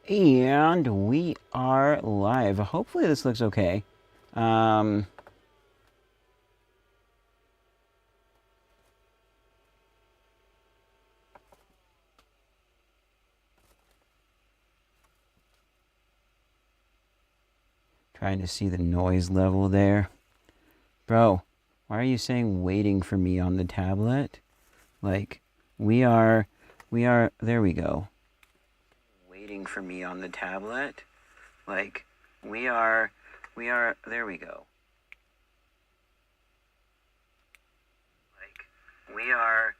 And we are live. Hopefully this looks okay. Um, Trying to see the noise level there. Bro, why are you saying waiting for me on the tablet? Like, we are, there we go. Waiting for me on the tablet? Like, we are, there we go. Like, we are.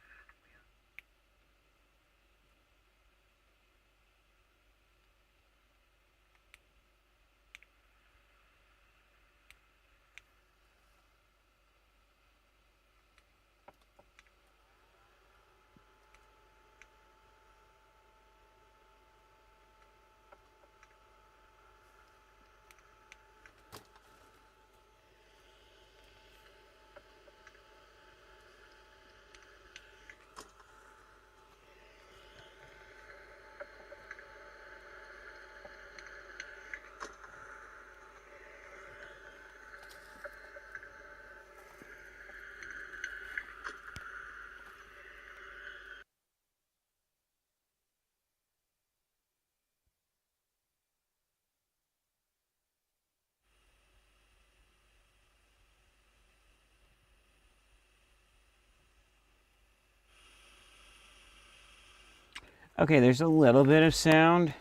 Okay, there's a little bit of sound.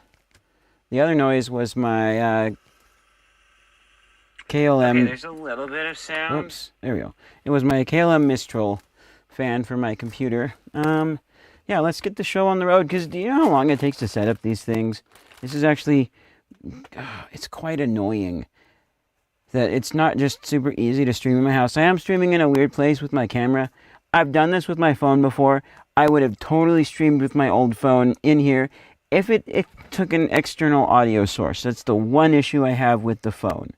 The other noise was my KLM. Okay, there's a little bit of sound. Whoops, there we go. It was my KLM Mistral fan for my computer. Yeah, let's get the show on the road, because do you know how long it takes to set up these things? This is actually, it's quite annoying that it's not just super easy to stream in my house. I am streaming in a weird place with my camera. I've done this with my phone before. I would have totally streamed with my old phone in here if it took an external audio source. That's the one issue I have with the phone.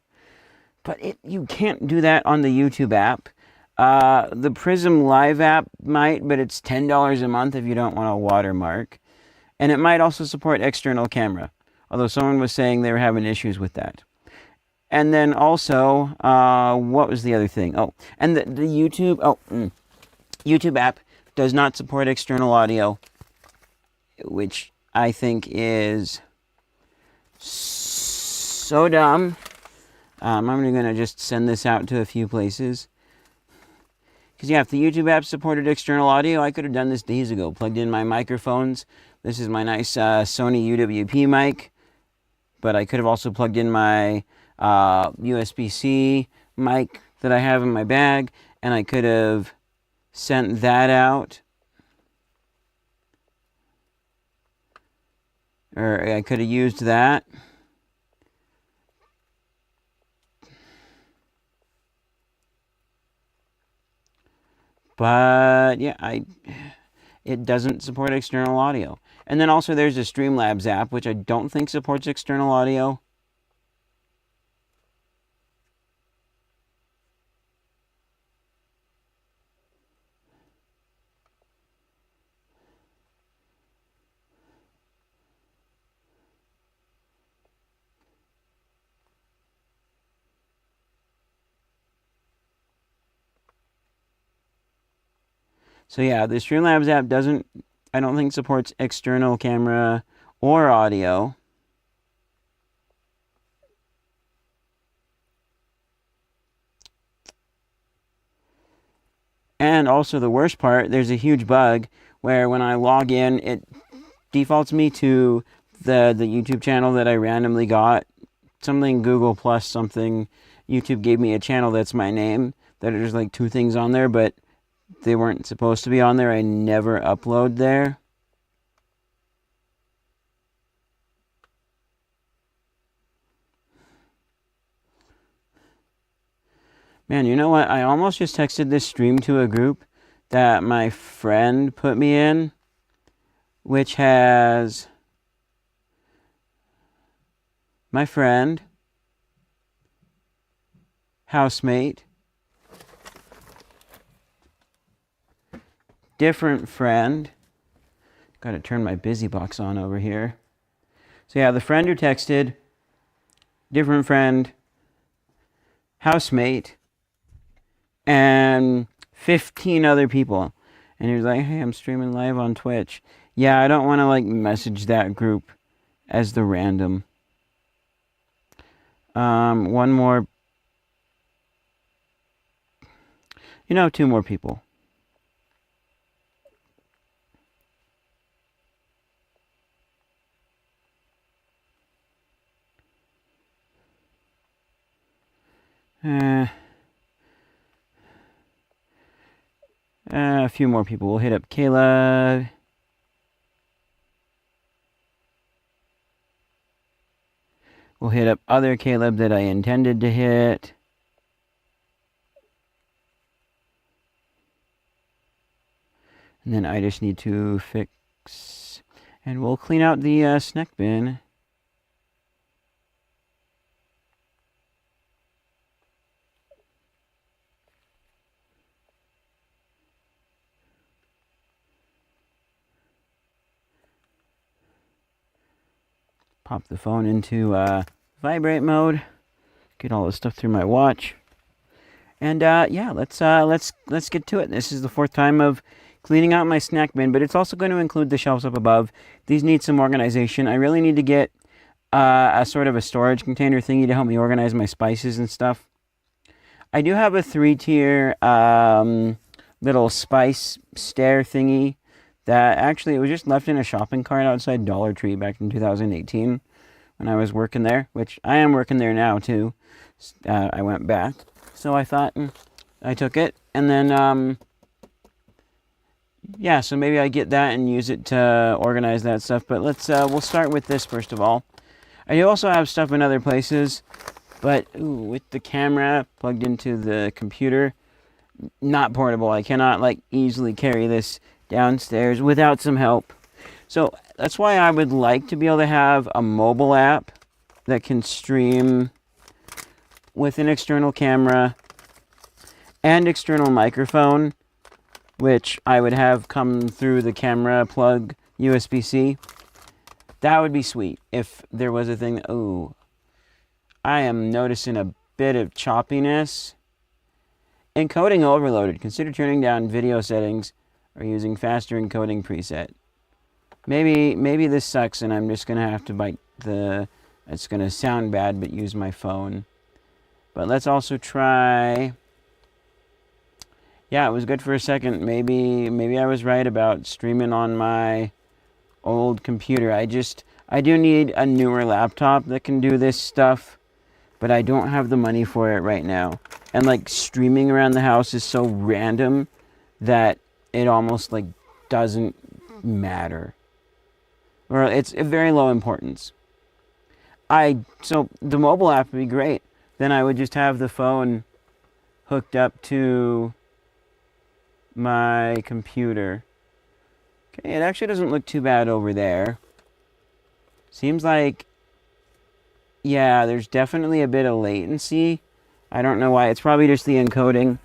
But you can't do that on the YouTube app. The Prism Live app might, but it's $10 a month if you don't want a watermark. And it might also support external camera, although someone was saying they were having issues with that. And then also, what was the other thing? Oh, and the YouTube, YouTube app does not support external audio, which I think is so dumb. I'm going to just send this out to a few places. Because, yeah, if the YouTube app supported external audio, I could have done this days ago. Plugged in my microphones. This is my nice Sony UWP mic. But I could have also plugged in my USB-C mic that I have in my bag. And I could have sent that out. Or I could have used that. But yeah, it doesn't support external audio. And then also there's a Streamlabs app, which I don't think supports external audio. So yeah, the Streamlabs app doesn't, I don't think supports external camera or audio. And also the worst part, there's a huge bug where when I log in, it defaults me to the YouTube channel that I randomly got. Something Google Plus something. YouTube gave me a channel that's my name. That there's like 2 things on there, but they weren't supposed to be on there. I never upload there. Man, you know what? I almost just texted this stream to a group that my friend put me in, which has my friend, housemate, different friend. Gotta turn my busy box on over here. So yeah, the friend who texted, different friend, housemate, and 15 other people. And he was like, hey, I'm streaming live on Twitch. Yeah, I don't want to like message that group as the random. One more. You know, two more people. A few more people. We'll hit up Caleb. We'll hit up other Caleb that I intended to hit. And then I just need to fix... And we'll clean out the snack bin. Pop the phone into vibrate mode. Get all this stuff through my watch. And yeah, let's get to it. This is the fourth time of cleaning out my snack bin, but it's also going to include the shelves up above. These need some organization. I really need to get a sort of a storage container thingy to help me organize my spices and stuff. I do have a 3-tier little spice stair thingy that actually it was just left in a shopping cart outside Dollar Tree back in 2018 when I was working there, which I am working there now too. I went back, so I thought I took it, and then yeah, so maybe I get that and use it to organize that stuff. But let's we'll start with this first of all. I do also have stuff in other places, but with the camera plugged into the computer, not portable. I cannot like easily carry this downstairs without some help. So that's why I would like to be able to have a mobile app that can stream with an external camera and external microphone, which I would have come through the camera plug USB-C. That would be sweet if there was a thing. Ooh, I am noticing a bit of choppiness. Encoding overloaded. Consider turning down video settings or using faster encoding preset. Maybe this sucks and I'm just gonna have to bite the... It's gonna sound bad, but use my phone. But let's also try... Yeah, it was good for a second. Maybe I was right about streaming on my old computer. I do need a newer laptop that can do this stuff, but I don't have the money for it right now. And like streaming around the house is so random that it almost like doesn't matter. Or it's a very low importance. So the mobile app would be great. Then I would just have the phone hooked up to my computer. Okay, it actually doesn't look too bad over there. Seems like, yeah, there's definitely a bit of latency. I don't know why. It's probably just the encoding.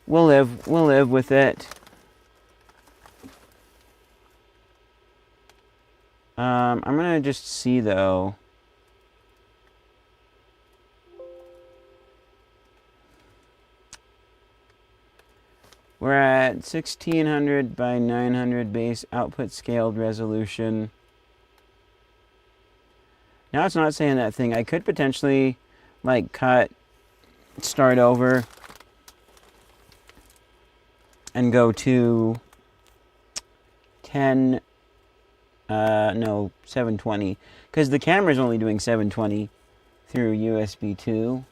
We'll live with it. I'm gonna just see though. We're at 1600 by 900 base output scaled resolution. Now it's not saying that thing. I could potentially like start over and go to 720, because the camera's only doing 720 through USB 2.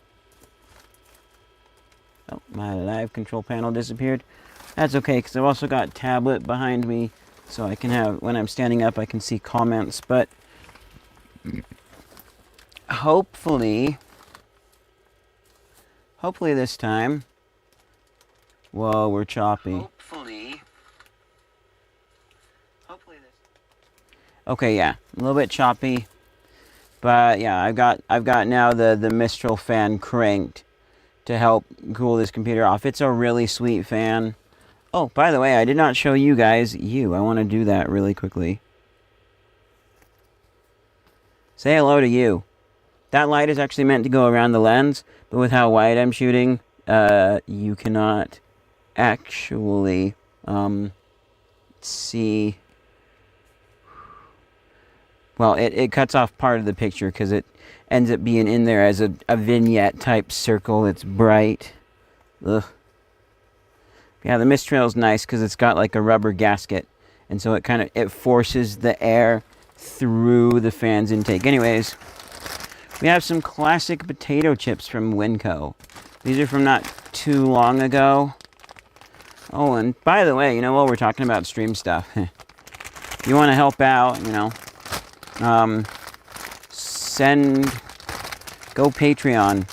Oh, my live control panel disappeared. That's okay, because I've also got tablet behind me, so I can have, when I'm standing up, I can see comments, but hopefully this time, whoa, we're choppy. Hopefully this. Okay, yeah, a little bit choppy, but yeah, I've got now the Mistral fan cranked to help cool this computer off. It's a really sweet fan. Oh, by the way, I did not show you guys I want to do that really quickly. Say hello to you. That light is actually meant to go around the lens, but with how wide I'm shooting, you cannot actually see. Well, it cuts off part of the picture because it ends up being in there as a vignette type circle. It's bright. Ugh. Yeah, the mist trail is nice because it's got like a rubber gasket, and so it forces the air through the fan's intake. Anyways, we have some classic potato chips from Winco. These are from not too long ago. Oh, and by the way, while we're talking about stream stuff, you want to help out, go Patreon.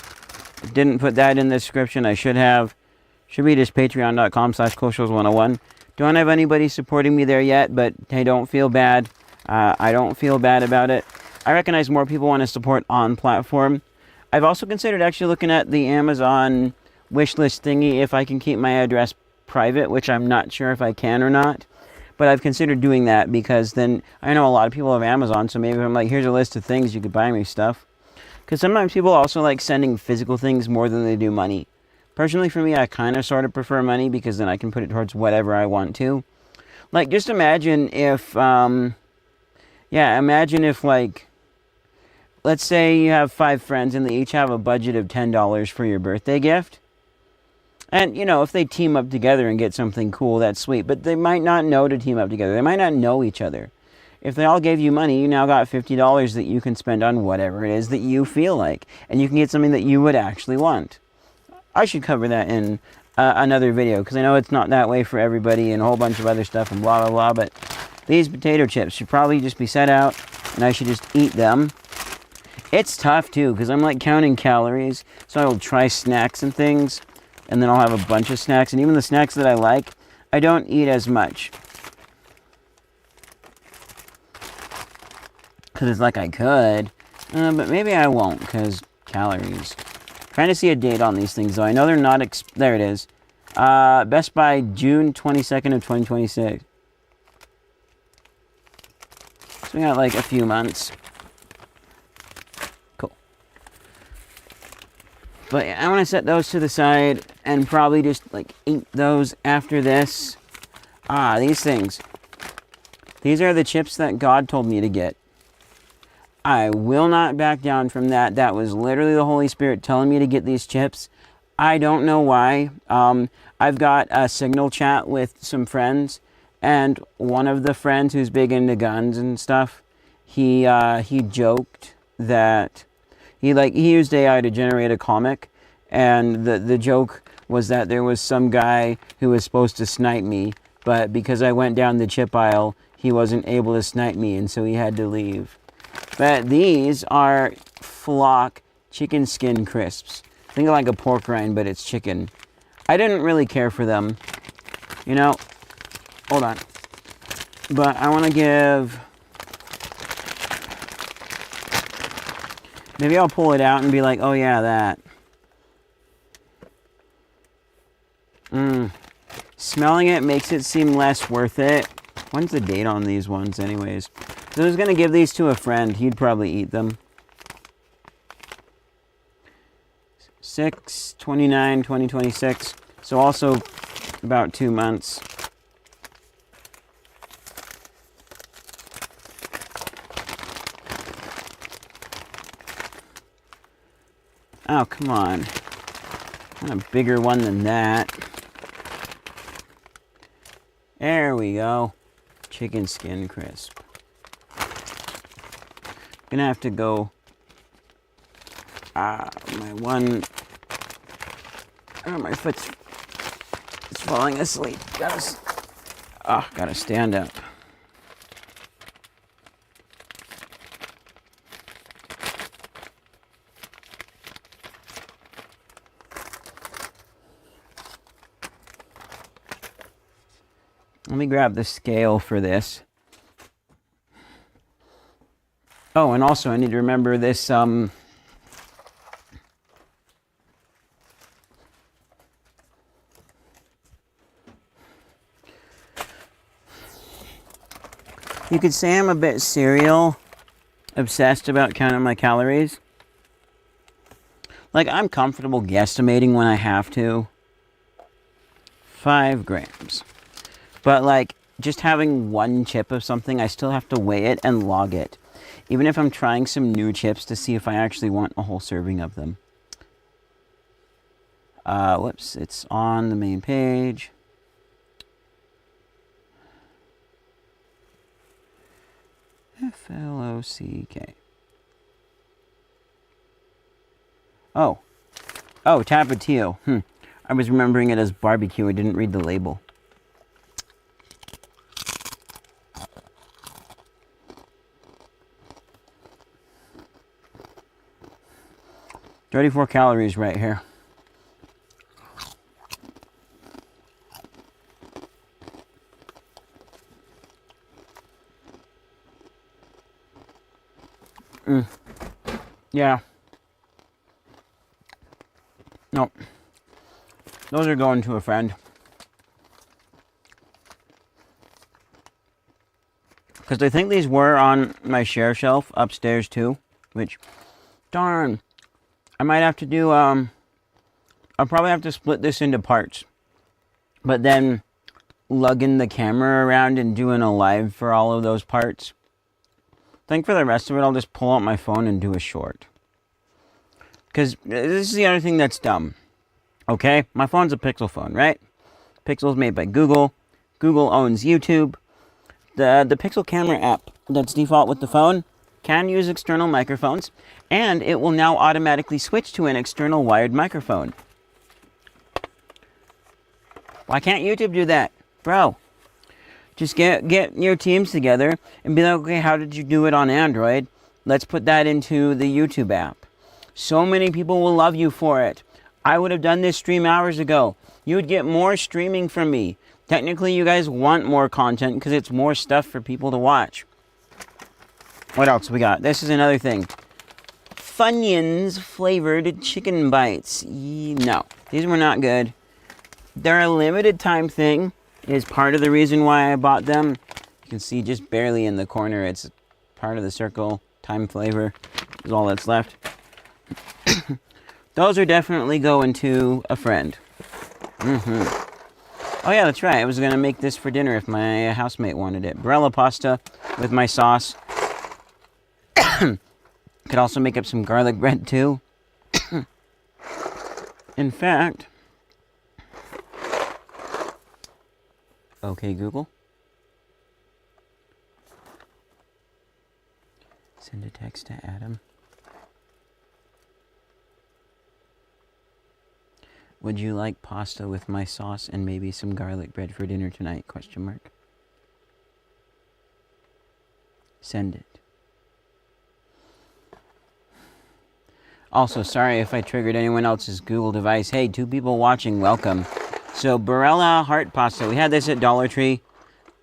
I didn't put that in the description. I should have. Should be just patreon.com/coolshows101. Don't have anybody supporting me there yet, but hey, don't feel bad. I don't feel bad about it. I recognize more people want to support on platform. I've also considered actually looking at the Amazon wishlist thingy if I can keep my address private, which I'm not sure if I can or not. But I've considered doing that because then I know a lot of people have Amazon, so maybe I'm like, here's a list of things you could buy me stuff. Because sometimes people also like sending physical things more than they do money. Personally, for me, I kind of sort of prefer money because then I can put it towards whatever I want to. Like, just imagine if, like, let's say you have 5 friends and they each have a budget of $10 for your birthday gift. And, if they team up together and get something cool, that's sweet. But they might not know to team up together. They might not know each other. If they all gave you money, you now got $50 that you can spend on whatever it is that you feel like. And you can get something that you would actually want. I should cover that in another video, because I know it's not that way for everybody and a whole bunch of other stuff and blah, blah, blah. But these potato chips should probably just be set out, and I should just eat them. It's tough, too, because I'm, like, counting calories. So I will try snacks and things, and then I'll have a bunch of snacks. And even the snacks that I like, I don't eat as much. Because it's like I could, but maybe I won't, because calories. Trying to see a date on these things, though. I know they're not... there it is. Best Buy, June 22nd of 2026. So we got, like, a few months. Cool. But yeah, I want to set those to the side and probably just, like, eat those after this. These things. These are the chips that God told me to get. I will not back down from that. That was literally the Holy Spirit telling me to get these chips. I don't know why. I've got a Signal chat with some friends, and one of the friends who's big into guns and stuff, he joked that he used AI to generate a comic, and the joke was that there was some guy who was supposed to snipe me, but because I went down the chip aisle, he wasn't able to snipe me, and so he had to leave. But these are Flock chicken skin crisps. Think of like a pork rind, but it's chicken. I didn't really care for them. Hold on. But I want to give... Maybe I'll pull it out and be like, oh yeah, that. Smelling it makes it seem less worth it. When's the date on these ones anyways? So I was going to give these to a friend. He'd probably eat them. 6/29/2026. So also about 2 months. Oh, come on. I want a bigger one than that. There we go. Chicken skin crisp. Gonna have to go. My foot's falling asleep. Gotta stand up. Let me grab the scale for this. Oh, and also I need to remember this, you could say I'm a bit serial, obsessed about counting my calories. Like, I'm comfortable guesstimating when I have to. 5 grams. But, like, just having one chip of something, I still have to weigh it and log it. Even if I'm trying some new chips to see if I actually want a whole serving of them. Whoops, it's on the main page. FLOCK. Oh, Tapatio. I was remembering it as barbecue. I didn't read the label. $34 calories right here. Yeah. Nope. Those are going to a friend. Because I think these were on my share shelf upstairs too. Which, darn. I might have to do, I'll probably have to split this into parts. But then lugging the camera around and doing a live for all of those parts. I think for the rest of it, I'll just pull out my phone and do a short. Because this is the other thing that's dumb. Okay? My phone's a Pixel phone, right? Pixel's made by Google. Google owns YouTube. The Pixel camera app that's default with the phone can use external microphones. And it will now automatically switch to an external wired microphone. Why can't YouTube do that? Bro. Just get your teams together and be like, okay, how did you do it on Android? Let's put that into the YouTube app. So many people will love you for it. I would have done this stream hours ago. You would get more streaming from me. Technically, you guys want more content because it's more stuff for people to watch. What else we got? This is another thing. Funyuns flavored chicken bites. No, these were not good. They're a limited time thing. Is part of the reason why I bought them. You can see just barely in the corner. It's part of the circle. Time flavor is all that's left. Those are definitely going to a friend. Oh yeah, that's right. I was going to make this for dinner if my housemate wanted it. Barilla pasta with my sauce. Could also make up some garlic bread too. In fact... Okay, Google. Send a text to Adam. Would you like pasta with my sauce and maybe some garlic bread for dinner tonight? Question mark. Send it. Also, sorry if I triggered anyone else's Google device. Hey, 2 people watching, welcome. So, Barilla Heart Pasta. We had this at Dollar Tree.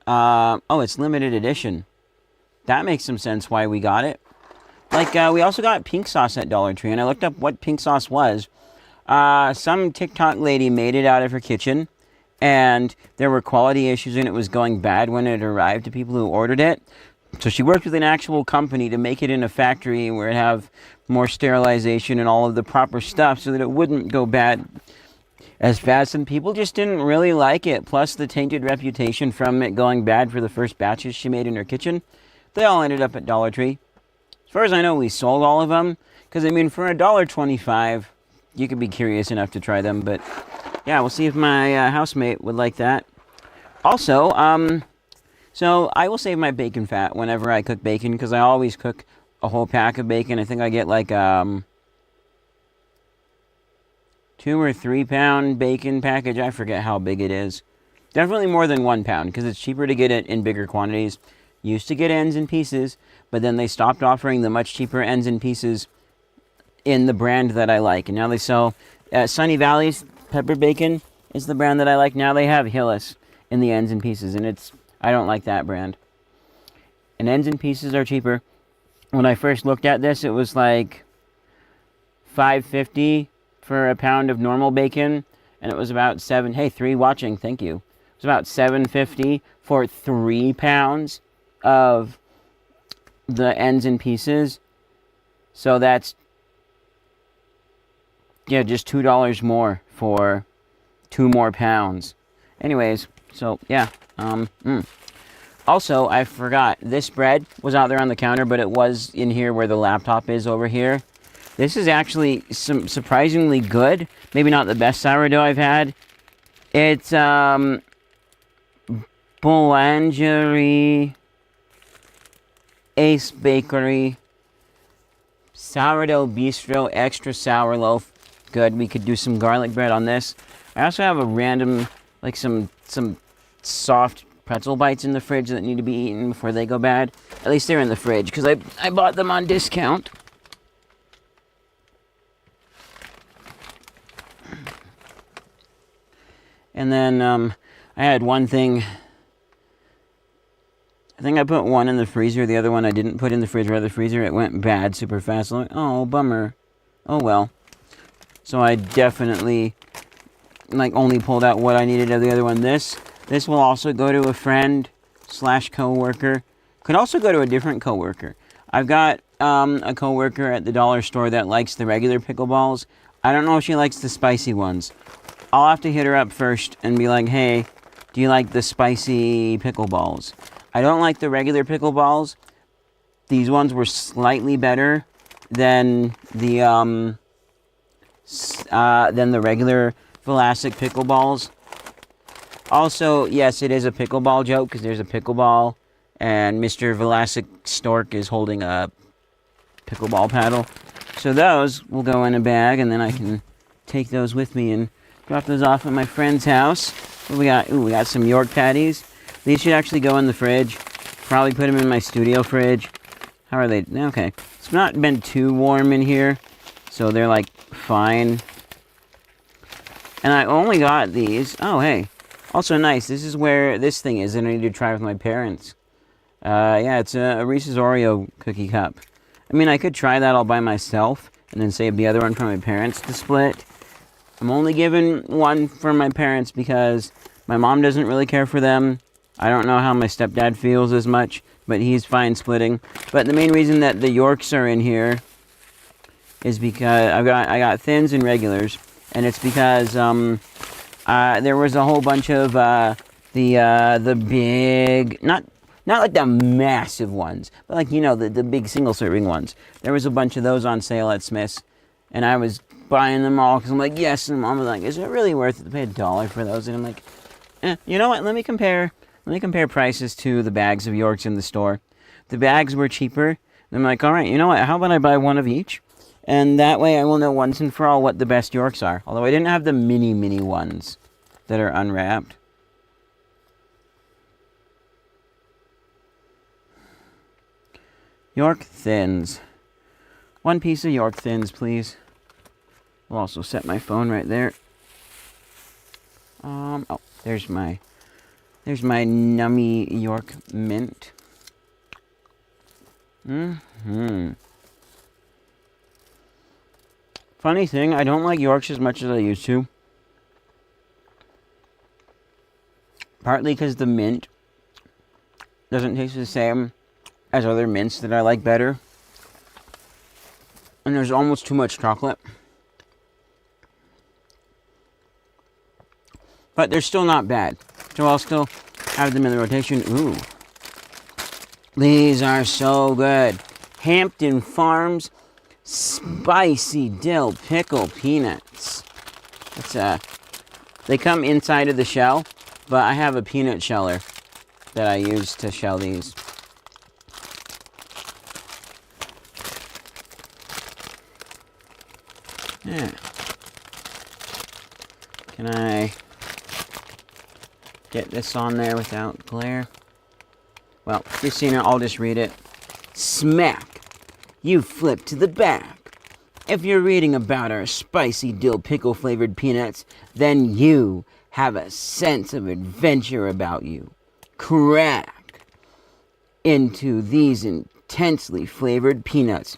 Oh, it's limited edition. That makes some sense why we got it. Like, we also got pink sauce at Dollar Tree, and I looked up what pink sauce was. Some TikTok lady made it out of her kitchen, and there were quality issues, and it was going bad when it arrived to people who ordered it. So she worked with an actual company to make it in a factory where it have more sterilization and all of the proper stuff so that it wouldn't go bad as fast, and people just didn't really like it. Plus the tainted reputation from it going bad for the first batches she made in her kitchen. They all ended up at Dollar Tree. As far as I know, we sold all of them. Because, I mean, for $1.25, you could be curious enough to try them. But, yeah, we'll see if my housemate would like that. Also, so I will save my bacon fat whenever I cook bacon. Because I always cook a whole pack of bacon. I think I get like 2 or 3 pound bacon package. I forget how big it is. Definitely more than 1 pound because it's cheaper to get it in bigger quantities. Used to get ends and pieces, but then they stopped offering the much cheaper ends and pieces in the brand that I like. And now they sell Sunny Valley's pepper bacon is the brand that I like. Now they have Hillis in the ends and pieces, and I don't like that brand. And ends and pieces are cheaper. When I first looked at this, it was like $5.50 for a pound of normal bacon, and it was about Hey, 3 watching, thank you. It was about $7.50 for 3 pounds of the ends and pieces. So that's, yeah, just $2 more for 2 more pounds. Anyways, so yeah. Also, I forgot, this bread was out there on the counter, but it was in here where the laptop is over here. This is actually surprisingly good. Maybe not the best sourdough I've had. It's Boulangerie Ace Bakery Sourdough Bistro Extra Sour Loaf. Good. We could do some garlic bread on this. I also have a random, like some soft pretzel bites in the fridge that need to be eaten before they go bad. At least they're in the fridge because I bought them on discount. And then I had one thing. I think I put one in the freezer. The other one I didn't put in the fridge or the freezer. It went bad super fast. I'm like, oh, bummer. Oh, well. So I definitely only pulled out what I needed of the other one. This will also go to a friend / coworker. Could also go to a different coworker. I've got a coworker at the dollar store that likes the regular pickleballs. I don't know if she likes the spicy ones. I'll have to hit her up first and be like, hey, do you like the spicy pickleballs? I don't like the regular pickleballs. These ones were slightly better than the regular Vlasic pickleballs. Also, yes, it is a pickleball joke because there's a pickleball and Mr. Vlasic Stork is holding a pickleball paddle. So those will go in a bag and then I can take those with me and drop those off at my friend's house. What we got? Ooh, we got some York patties. These should actually go in the fridge. Probably put them in my studio fridge. How are they? Okay. It's not been too warm in here, so they're like fine. And I only got these. Oh, hey. Also nice. This is where this thing is that I need to try with my parents. Yeah, it's a Reese's Oreo cookie cup. I mean, I could try that all by myself and then save the other one for my parents to split. I'm only giving one for my parents because my mom doesn't really care for them. I don't know how my stepdad feels as much, but he's fine splitting. But the main reason that the Yorks are in here is because I got thins and regulars, and it's because there was a whole bunch of the big, not like the massive ones, but like, you know, the big single serving ones. There was a bunch of those on sale at Smith's, and I was buying them all because I'm like, yes. And Mom was like, is it really worth it to pay $1 for those? And I'm like, you know what? Let me compare prices to the bags of Yorks in the store. The bags were cheaper. And I'm like, all right, you know what? How about I buy one of each? And that way I will know once and for all what the best Yorks are. Although I didn't have the mini ones that are unwrapped. York Thins. One piece of York Thins, please. I'll also set my phone right there. Oh, there's my nummy York Mint. Funny thing, I don't like Yorks as much as I used to. Partly because the mint doesn't taste the same as other mints that I like better. And there's almost too much chocolate. But they're still not bad. So I'll still have them in the rotation. Ooh. These are so good. Hampton Farms Spicy Dill Pickle Peanuts. They come inside of the shell, but I have a peanut sheller that I use to shell these. Yeah. Can I get this on there without glare? Well, Christina, I'll just read it. Smack! You flip to the back. If you're reading about our spicy dill pickle flavored peanuts, then you have a sense of adventure about you. Crack into these intensely flavored peanuts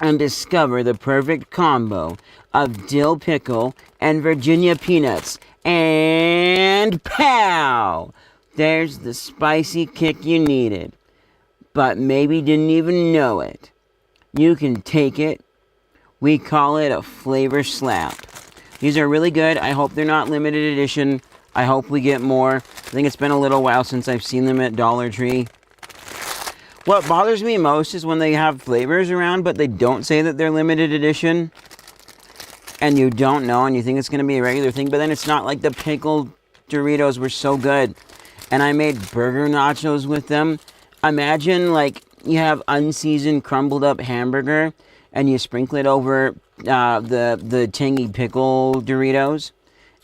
and discover the perfect combo of dill pickle and Virginia peanuts. And pow! There's the spicy kick you needed. but maybe didn't even know it. You can take it. We call it a flavor slap. These are really good. I hope they're not limited edition. I hope we get more. I think it's been a little while since I've seen them at Dollar Tree. What bothers me most is when they have flavors around, but they don't say that they're limited edition. And you don't know, and you think it's going to be a regular thing, but then it's not. Like the pickled Doritos were so good. And I made burger nachos with them. Imagine, like, you have unseasoned, crumbled up hamburger, and you sprinkle it over the tangy pickle Doritos.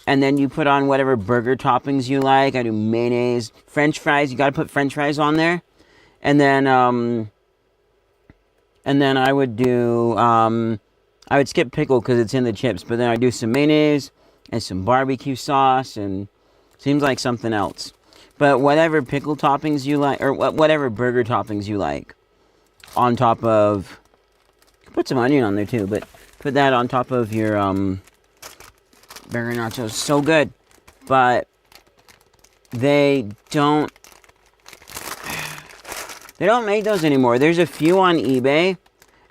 And then you put on whatever burger toppings you like. I do mayonnaise, French fries. You got to put French fries on there. And then I would do, I would skip pickle because it's in the chips. But then I do some mayonnaise and some barbecue sauce, and seems like something else. But whatever pickle toppings you like, or whatever burger toppings you like, on top of, put some onion on there too, but put that on top of your burger nachos. So good. But they don't make those anymore. There's a few on eBay,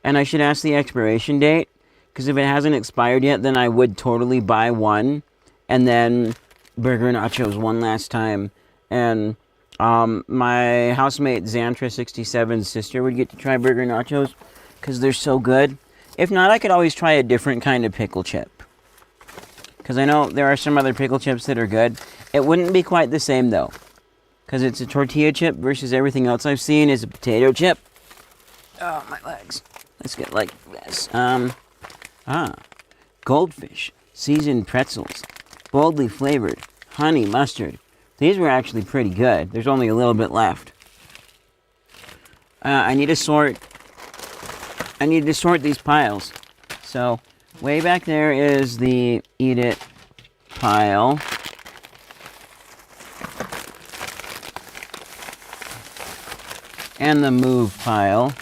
and I should ask the expiration date, because if it hasn't expired yet, then I would totally buy one, and then burger nachos one last time. And my housemate Xantra67's sister would get to try burger nachos, because they're so good. If not, I could always try a different kind of pickle chip, because I know there are some other pickle chips that are good. It wouldn't be quite the same, though, because it's a tortilla chip versus everything else I've seen is a potato chip. Oh, my legs. Let's get like this. Goldfish, seasoned pretzels, boldly flavored, honey mustard. These were actually pretty good. There's only a little bit left. I need to sort these piles. So, way back there is the Eat It pile. And the Move pile.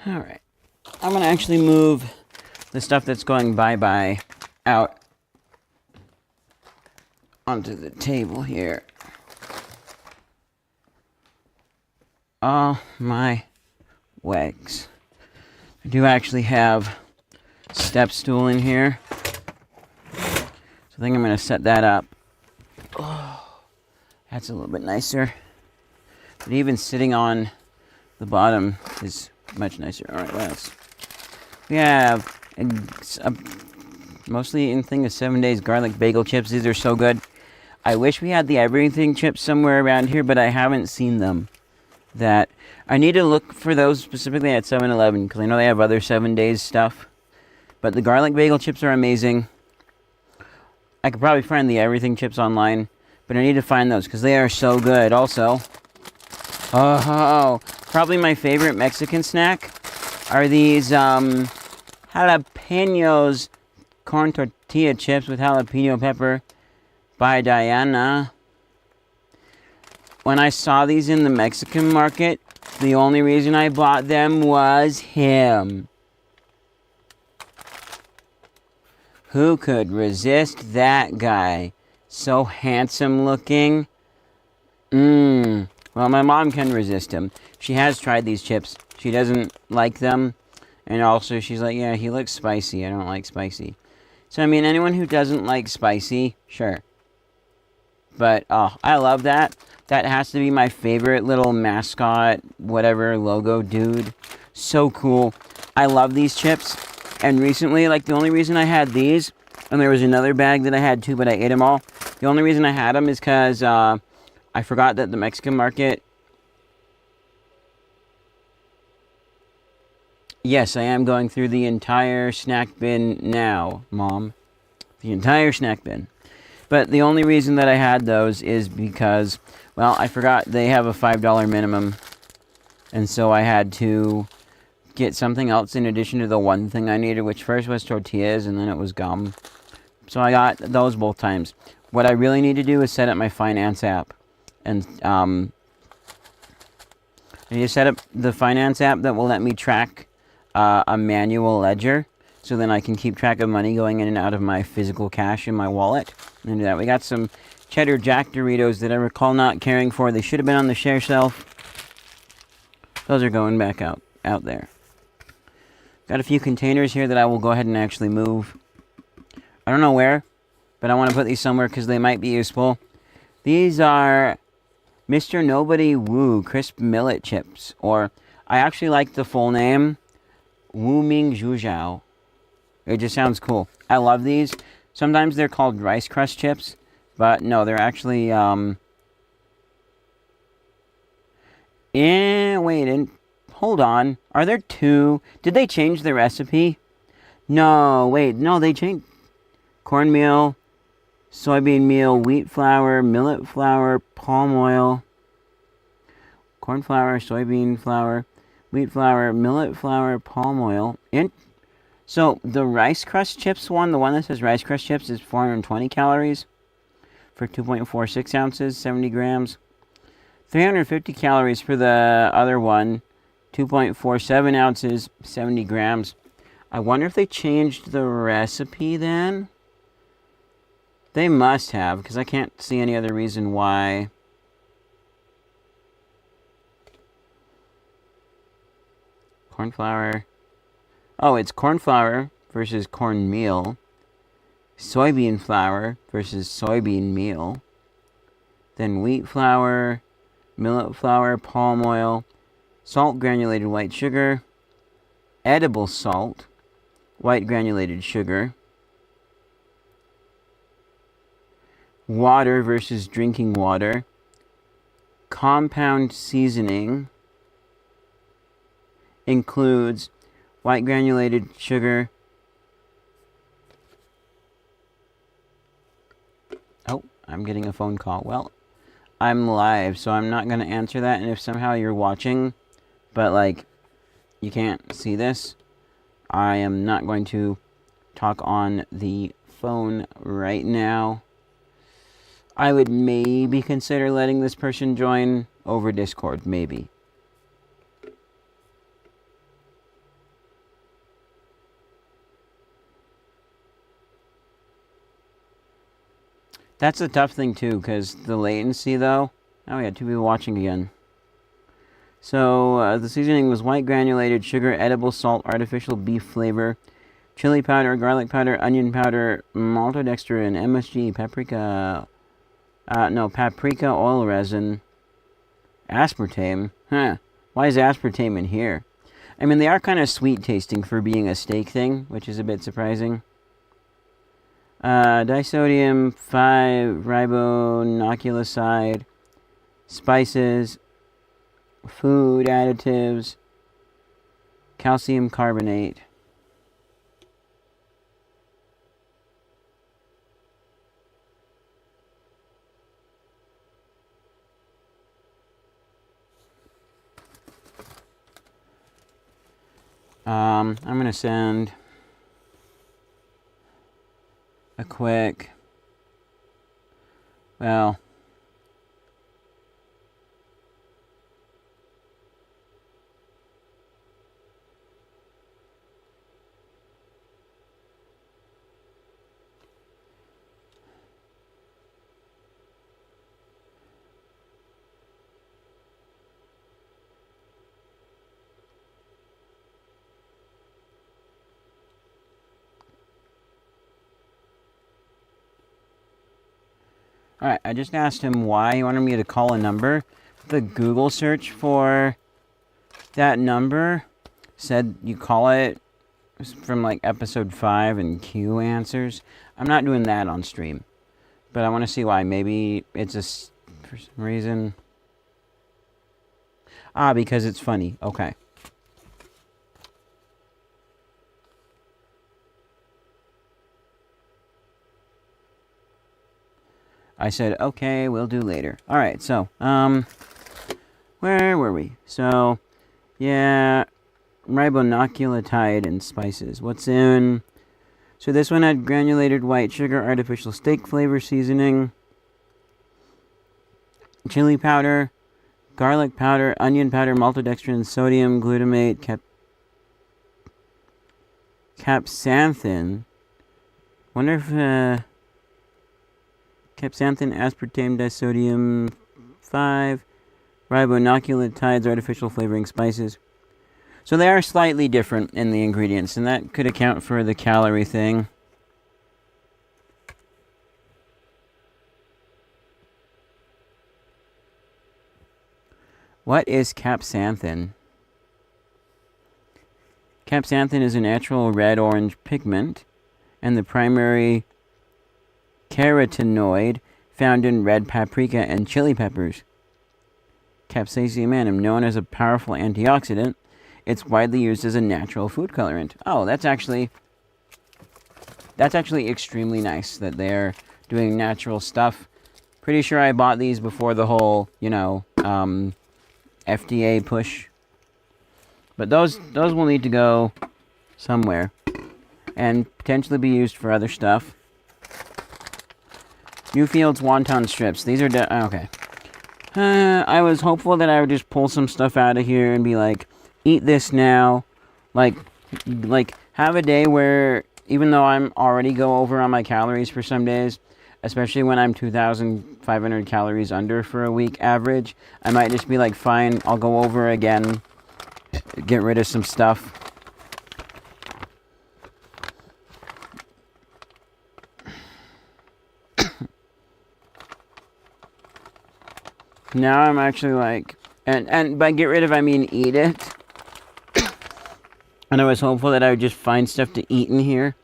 Alright, I'm going to actually move the stuff that's going bye-bye out onto the table here. Oh my legs. I do actually have a step stool in here, so I think I'm going to set that up. Oh, that's a little bit nicer. But even sitting on the bottom is much nicer. Alright, what else? We have a mostly in thing of 7 Days garlic bagel chips. These are so good. I wish we had the everything chips somewhere around here, but I haven't seen them. That I need to look for those specifically at 7-Eleven, because I know they have other 7 Days stuff. But the garlic bagel chips are amazing. I could probably find the everything chips online, but I need to find those because they are so good. Also, probably my favorite Mexican snack are these jalapenos corn tortilla chips with jalapeno pepper by Diana. When I saw these in the Mexican market, the only reason I bought them was him. Who could resist that guy? So handsome looking. Well, my mom can resist him. She has tried these chips. She doesn't like them. And also, she's like, yeah, he looks spicy. I don't like spicy. So, I mean, anyone who doesn't like spicy, sure. But, oh, I love that. That has to be my favorite little mascot, whatever, logo dude. So cool. I love these chips. And recently, like, the only reason I had these, and there was another bag that I had too, but I ate them all. The only reason I had them is because I forgot that the Mexican market... Yes, I am going through the entire snack bin now, Mom. The entire snack bin. But the only reason that I had those is because, well, I forgot they have a $5 minimum. And so I had to get something else in addition to the one thing I needed, which first was tortillas and then it was gum. So I got those both times. what I really need to do is set up my finance app. And I need to set up the finance app that will let me track a manual ledger. So then I can keep track of money going in and out of my physical cash in my wallet. And do that. We got some Cheddar Jack Doritos that I recall not caring for. They should have been on the share shelf. Those are going back out there. Got a few containers here that I will go ahead and actually move. I don't know where, but I want to put these somewhere because they might be useful. These are Mr. Nobody Woo Crisp Millet Chips. Or, I actually like the full name, Wu Ming Zhujiao. It just sounds cool. I love these. Sometimes they're called Rice Crust Chips, but no, they're actually, hold on. Are there two? Did they change the recipe? No, wait, no, they changed. Cornmeal, soybean meal, wheat flour, millet flour, palm oil. Corn flour, soybean flour, wheat flour, millet flour, palm oil. So the Rice Crust Chips one, the one that says Rice Crust Chips, is 420 calories for 2.46 ounces, 70 grams. 350 calories for the other one, 2.47 ounces, 70 grams. I wonder if they changed the recipe then? They must have, because I can't see any other reason why. Corn flour. Oh, it's corn flour versus cornmeal. Soybean flour versus soybean meal. Then wheat flour, millet flour, palm oil, salt granulated white sugar, edible salt, white granulated sugar, water versus drinking water, compound seasoning, includes white granulated sugar. Oh, I'm getting a phone call. Well, I'm live, so I'm not going to answer that. And if somehow you're watching, but like, you can't see this, I am not going to talk on the phone right now. I would maybe consider letting this person join over Discord, maybe. That's a tough thing, too, because the latency, though... Oh, we had two people watching again. So, the seasoning was white granulated sugar, edible salt, artificial beef flavor, chili powder, garlic powder, onion powder, maltodextrin, MSG, paprika... paprika oil resin, aspartame. Huh. Why is aspartame in here? I mean, they are kind of sweet tasting for being a steak thing, which is a bit surprising. Disodium 5-ribonucleoside, spices, food additives, calcium carbonate. I'm going to send a quick, well, alright, I just asked him why he wanted me to call a number. The Google search for that number said you call it from like episode 5 and Q answers. I'm not doing that on stream. But I want to see why. Maybe it's for some reason. Ah, because it's funny. Okay. I said, okay, we'll do later. Alright, so, where were we? So, yeah, ribonucleotide and spices. What's in... So this one had granulated white sugar, artificial steak flavor seasoning, chili powder, garlic powder, onion powder, maltodextrin, sodium, glutamate, capsanthin. Wonder if capsanthin, aspartame, disodium 5, ribonucleotides, artificial flavoring spices. So they are slightly different in the ingredients, and that could account for the calorie thing. What is capsanthin? Capsanthin is a natural red-orange pigment and the primary carotenoid found in red paprika and chili peppers. Capsaicin annuum, known as a powerful antioxidant, it's widely used as a natural food colorant. Oh, that's actually extremely nice that they're doing natural stuff. Pretty sure I bought these before the whole, FDA push. But those will need to go somewhere and potentially be used for other stuff. Newfield's wonton strips. These are okay. I was hopeful that I would just pull some stuff out of here and be like, eat this now. Like have a day where, even though I'm already go over on my calories for some days, especially when I'm 2,500 calories under for a week average, I might just be like, fine, I'll go over again, get rid of some stuff. Now I'm actually like, and by get rid of, I mean eat it. And I was hopeful that I would just find stuff to eat in here.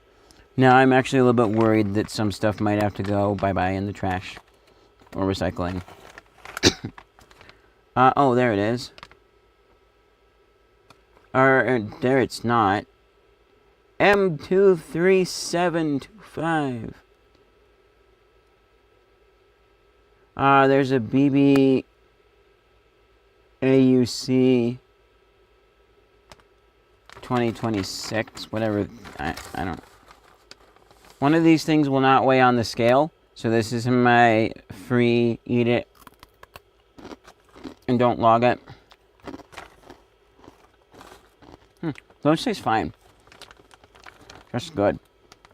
Now I'm actually a little bit worried that some stuff might have to go bye-bye in the trash or recycling. Oh, there it is. Or there it's not. M23725. There's a BB AUC 2026, whatever. I don't. One of these things will not weigh on the scale, so this is my free eat it and don't log it. Those taste fine. Just good.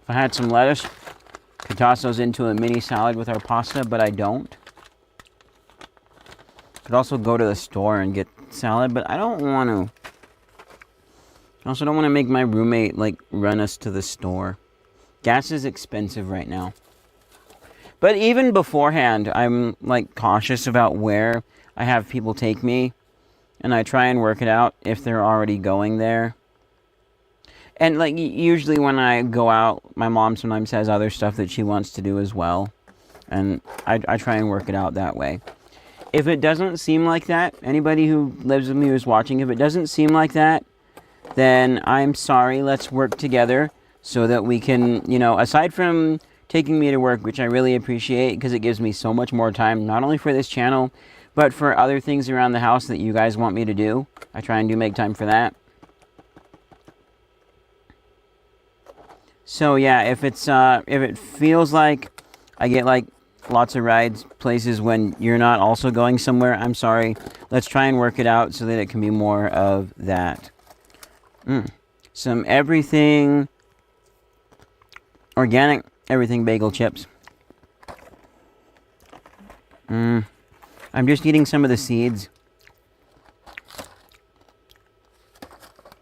If I had some lettuce, could toss those into a mini salad with our pasta, but I don't. Could also go to the store and get salad, but I don't want to. I also don't want to make my roommate like run us to the store. Gas is expensive right now. But even beforehand, I'm like cautious about where I have people take me, and I try and work it out if they're already going there. And like usually when I go out, my mom sometimes has other stuff that she wants to do as well, and I try and work it out that way. If it doesn't seem like that, anybody who lives with me who's watching, if it doesn't seem like that, then I'm sorry. Let's work together so that we can, aside from taking me to work, which I really appreciate because it gives me so much more time, not only for this channel, but for other things around the house that you guys want me to do. I try and make time for that. So yeah, if it feels like I get like lots of rides places when you're not also going somewhere, I'm sorry. Let's try and work it out so that it can be more of that. Some everything organic, everything bagel chips. I'm just eating some of the seeds.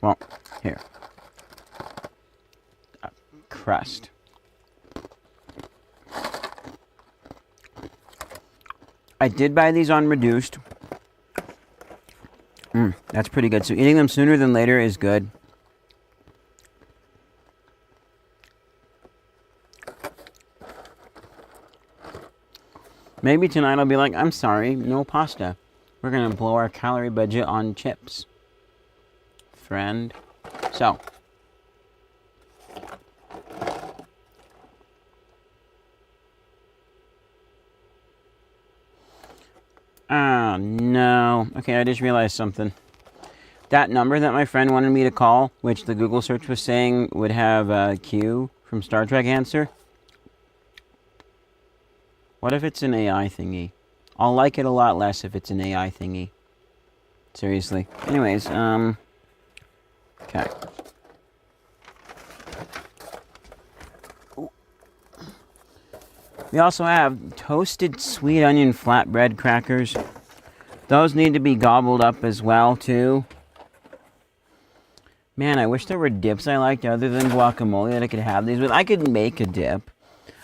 Well, here. Crust. I did buy these on reduced. That's pretty good. So eating them sooner than later is good. Maybe tonight I'll be like, I'm sorry, no pasta. We're going to blow our calorie budget on chips. Friend. So. Oh, no. Okay, I just realized something. That number that my friend wanted me to call, which the Google search was saying would have a Q from Star Trek answer. What if it's an AI thingy? I'll like it a lot less if it's an AI thingy. Seriously. Anyways, okay. We also have toasted sweet onion flatbread crackers. Those need to be gobbled up as well, too. Man, I wish there were dips I liked other than guacamole that I could have these with. I could make a dip.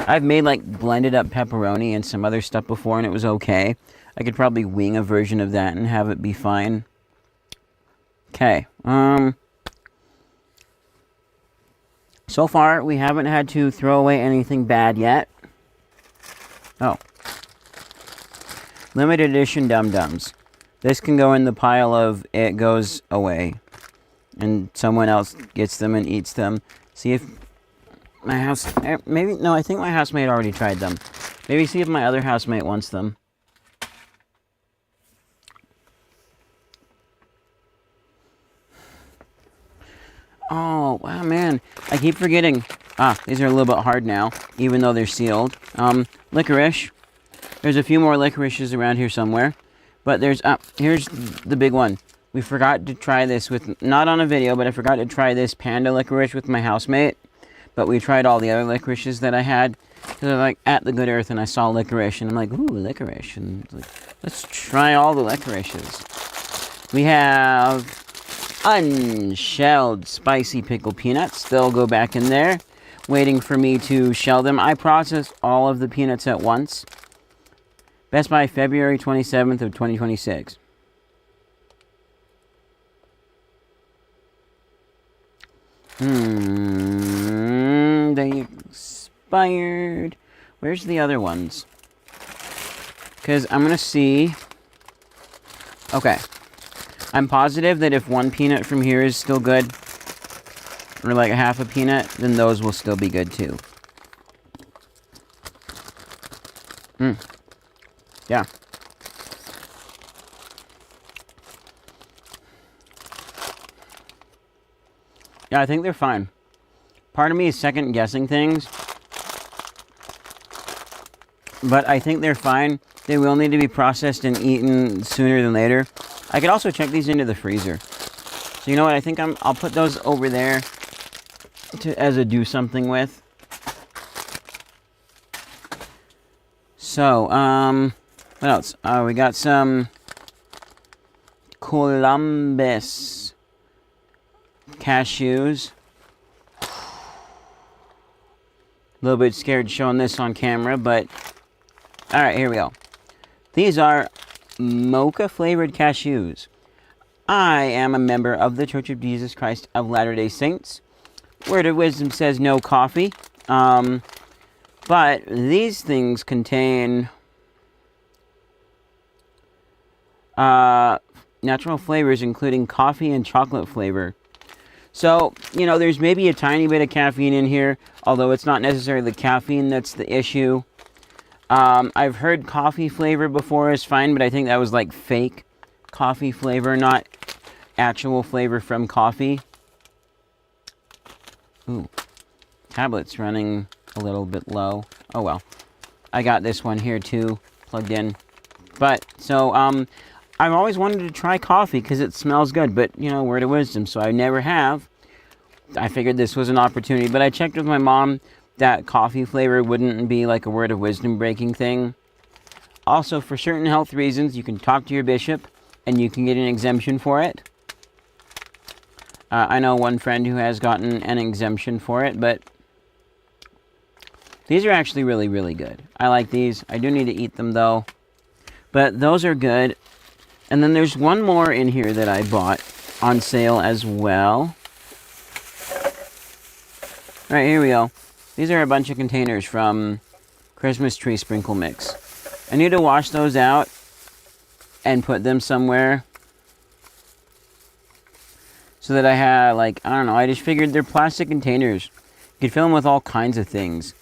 I've made, like, blended up pepperoni and some other stuff before, and it was okay. I could probably wing a version of that and have it be fine. Okay, so far, we haven't had to throw away anything bad yet. Oh. Limited edition Dum Dums. This can go in the pile of it goes away. And someone else gets them and eats them. See if my house... Maybe... No, I think my housemate already tried them. Maybe see if my other housemate wants them. Oh, wow, man. I keep forgetting. Ah, these are a little bit hard now, even though they're sealed. Licorice. There's a few more licorices around here somewhere. But there's... here's the big one. We forgot to try this with... Not on a video, but I forgot to try this panda licorice with my housemate. But we tried all the other licorices that I had. Because I'm like at the Good Earth and I saw licorice. And I'm like, ooh, licorice. And like, let's try all the licorices. We have... unshelled spicy pickled peanuts. They'll go back in there, waiting for me to shell them. I processed all of the peanuts at once. Best by February 27th of 2026. They expired. Where's the other ones? Because I'm going to see... Okay. I'm positive that if one peanut from here is still good, or like half a peanut, then those will still be good too. Yeah. Yeah, I think they're fine. Part of me is second guessing things, but I think they're fine. They will need to be processed and eaten sooner than later. I could also check these into the freezer. So you know what? I think I'll put those over there as a do something with. So, what else? We got some Columbus cashews. A little bit scared showing this on camera, but alright, here we go. These are mocha flavored cashews. I am a member of the Church of Jesus Christ of Latter-day Saints. Word of Wisdom says no coffee. But these things contain natural flavors, including coffee and chocolate flavor. So, you know, there's maybe a tiny bit of caffeine in here, although it's not necessarily the caffeine that's the issue. I've heard coffee flavor before is fine, but I think that was like fake coffee flavor, not actual flavor from coffee. Ooh, tablet's running a little bit low. Oh well. I got this one here too, plugged in. But, so, I've always wanted to try coffee because it smells good, but, you know, word of wisdom, so I never have. I figured this was an opportunity, but I checked with my mom that coffee flavor wouldn't be like a word of wisdom breaking thing. Also, for certain health reasons, you can talk to your bishop and you can get an exemption for it. I know one friend who has gotten an exemption for it, but these are actually really, really good. I like these. I do need to eat them though, but those are good. And then there's one more in here that I bought on sale as well. All right, here we go. These are a bunch of containers from Christmas Tree Sprinkle Mix. I need to wash those out and put them somewhere so that I have, like, I don't know, I just figured they're plastic containers. You could fill them with all kinds of things.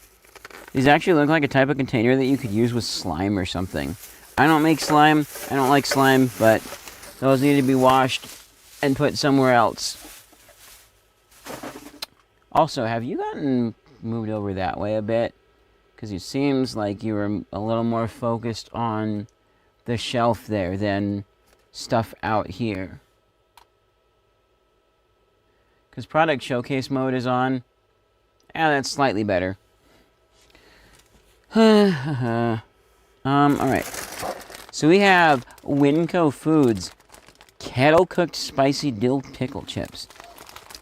These actually look like a type of container that you could use with slime or something. I don't make slime. I don't like slime, but those need to be washed and put somewhere else. Also, have you gotten moved over that way a bit, because it seems like you were a little more focused on the shelf there than stuff out here. Because product showcase mode is on. Yeah, that's slightly better. Alright. So we have Winco Foods kettle cooked spicy dill pickle chips.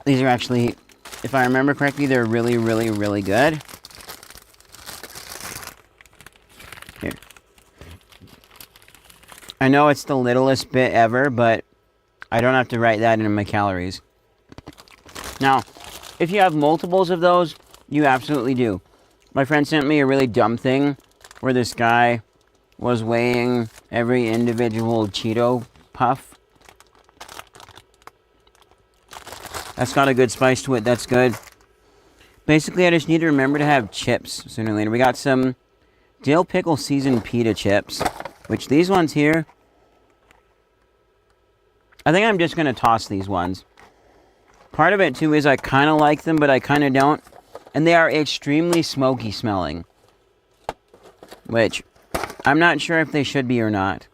These are actually, if I remember correctly, they're really, really, really good. Here. I know it's the littlest bit ever, but I don't have to write that in my calories. Now, if you have multiples of those, you absolutely do. My friend sent me a really dumb thing where this guy was weighing every individual Cheeto puff. That's got a good spice to it. That's good. Basically, I just need to remember to have chips sooner or later. We got some dill pickle seasoned pita chips, which these ones here, I think I'm just going to toss these ones. Part of it, too, is I kind of like them, but I kind of don't. And they are extremely smoky smelling, which I'm not sure if they should be or not.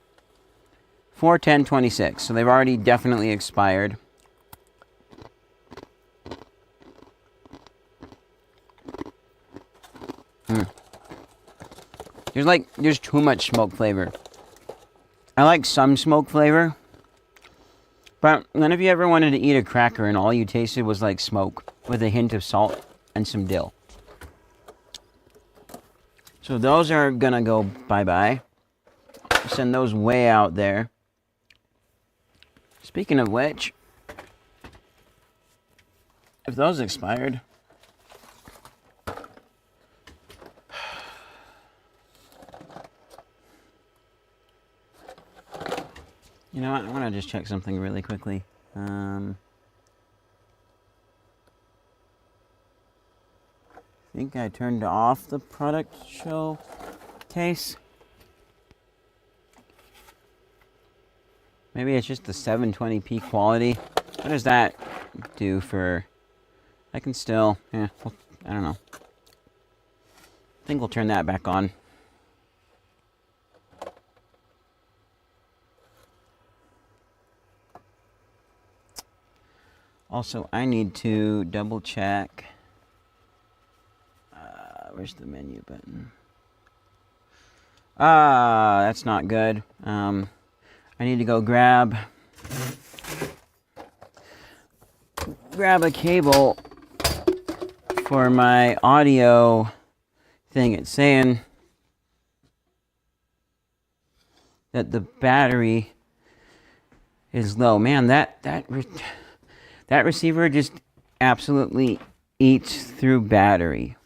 4/10/26, so they've already definitely expired. There's too much smoke flavor. I like some smoke flavor, but none of you ever wanted to eat a cracker and all you tasted was like smoke with a hint of salt and some dill. So those are gonna go bye-bye. Send those way out there. Speaking of which, if those expired, you know what? I want to just check something really quickly. I think I turned off the product showcase. Maybe it's just the 720p quality. What does that do for... I can still... Yeah, well, I don't know. I think we'll turn that back on. Also, I need to double check. Where's the menu button? That's not good. I need to go grab a cable for my audio thing. It's saying that the battery is low. Man, that receiver just absolutely eats through battery.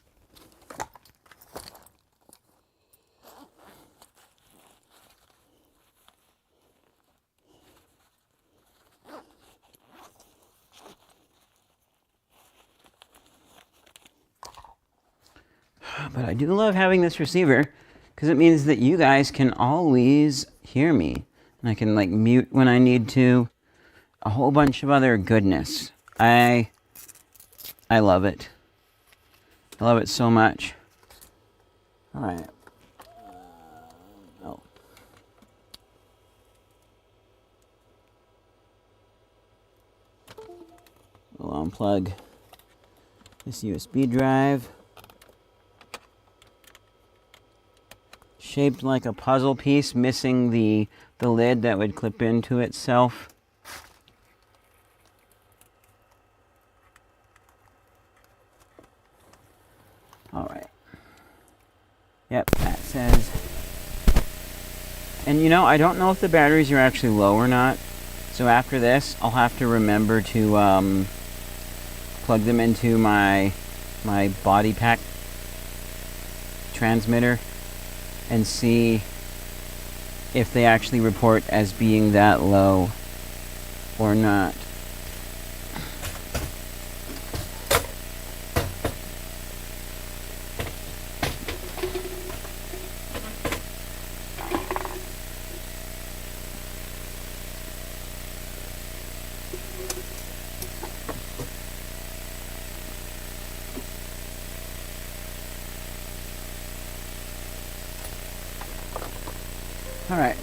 But I do love having this receiver because it means that you guys can always hear me. And I can like mute when I need to. A whole bunch of other goodness. I love it. I love it so much. Alright. Oh. We'll unplug this USB drive. Shaped like a puzzle piece, missing the lid that would clip into itself. Alright. Yep, that says. And you know, I don't know if the batteries are actually low or not. So after this, I'll have to remember to plug them into my body pack transmitter and see if they actually report as being that low or not. Alright.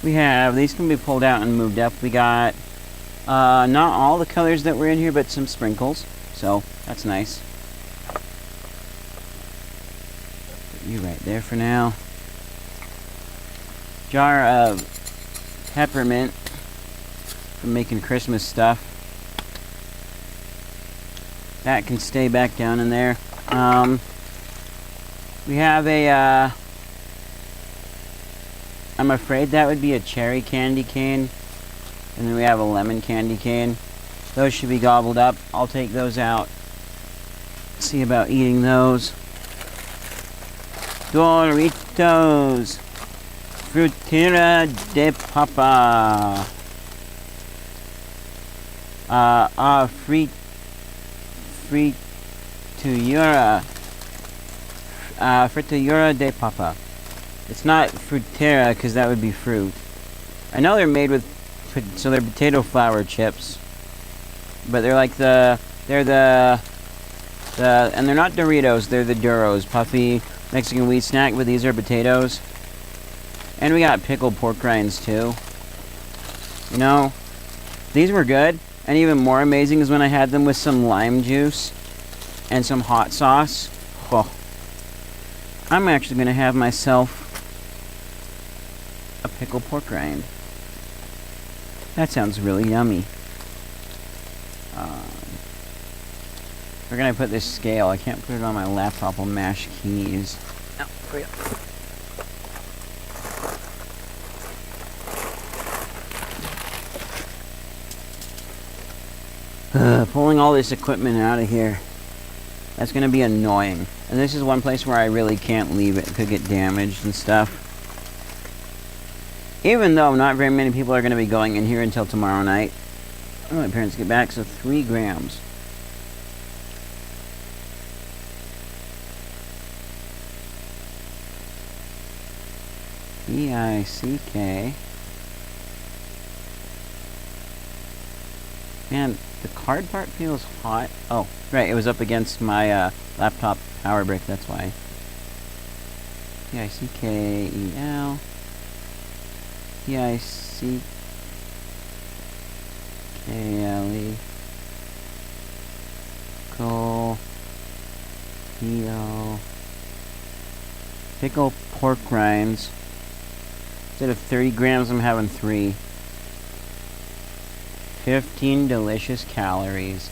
We have, these can be pulled out and moved up. We got, not all the colors that were in here, but some sprinkles. So, that's nice. Put you right there for now. Jar of peppermint from making Christmas stuff. That can stay back down in there. We have a, I'm afraid that would be a cherry candy cane. And then we have a lemon candy cane. Those should be gobbled up. I'll take those out. See about eating those. Doritos. Frutira de Papa. Fritura de Papa. It's not Frutira because that would be fruit. I know they're made with, so they're potato flour chips, but they're like and they're not Doritos, they're the Duros, puffy Mexican wheat snack, but these are potatoes. And we got pickled pork rinds too. You know, these were good, and even more amazing is when I had them with some lime juice and some hot sauce. Oh, I'm actually going to have myself a pickled pork rind. That sounds really yummy. We're going to put this scale. I can't put it on my laptop. I'll mash keys. Oh, hurry up. Pulling all this equipment out of here. That's going to be annoying. And this is one place where I really can't leave it. It could get damaged and stuff. Even though not very many people are going to be going in here until tomorrow night. When my parents get back, so 3 grams. B-I-C-K. Man, the card part feels hot. Oh, right, it was up against my laptop power brick, that's why. B-I-C-K-E-L. P-I-C-K-L-E. Pickle. P-O. Pickle pork rinds. Instead of 30 grams, I'm having 3. 15 delicious calories.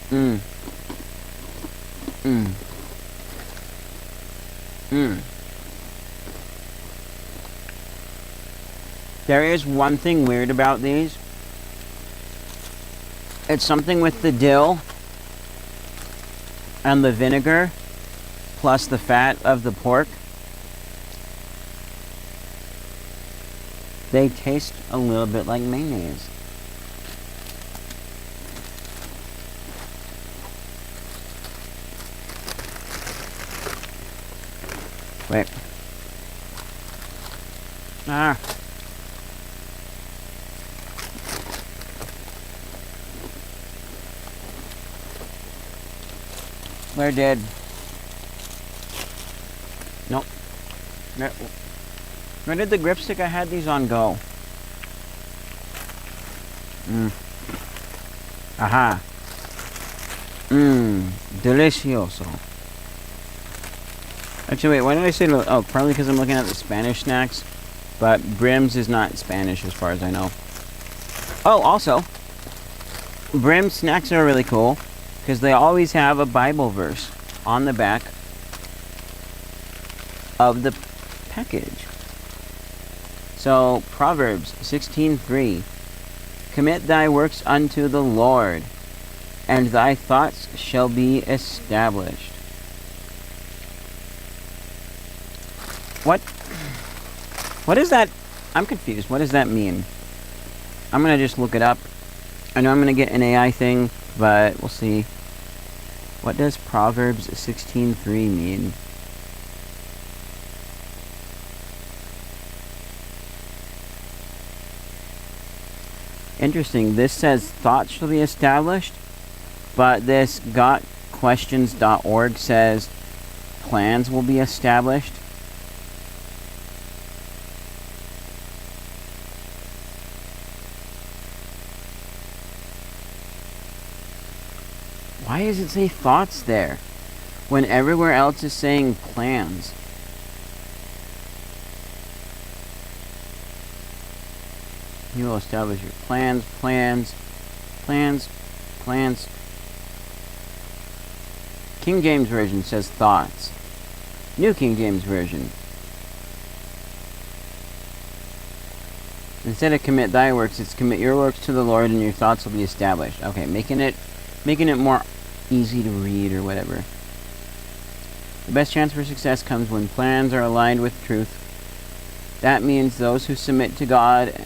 Mmm. Mmm. Mmm. There is one thing weird about these. It's something with the dill and the vinegar plus the fat of the pork. They taste a little bit like mayonnaise. Wait. Ah. Where did? Nope. Where did the grip stick I had these on go? Aha. Delicioso. Actually, wait, why did I say... Oh, probably because I'm looking at the Spanish snacks. But Brim's is not Spanish as far as I know. Oh, also, Brim snacks are really cool because they always have a Bible verse on the back of the package. So, Proverbs 16:3. Commit thy works unto the Lord, and thy thoughts shall be established. What is that? I'm confused. What does that mean? I'm going to just look it up. I know I'm going to get an AI thing, but we'll see. What does Proverbs 16:3 mean? Interesting. This says thoughts shall be established, but this gotquestions.org says plans will be established. Why does it say thoughts there when everywhere else is saying plans? You will establish your plans. King James Version says thoughts. New King James Version. Instead of commit thy works, it's commit your works to the Lord and your thoughts will be established. Okay, making it more easy to read or whatever. The best chance for success comes when plans are aligned with truth. That means those who submit to God's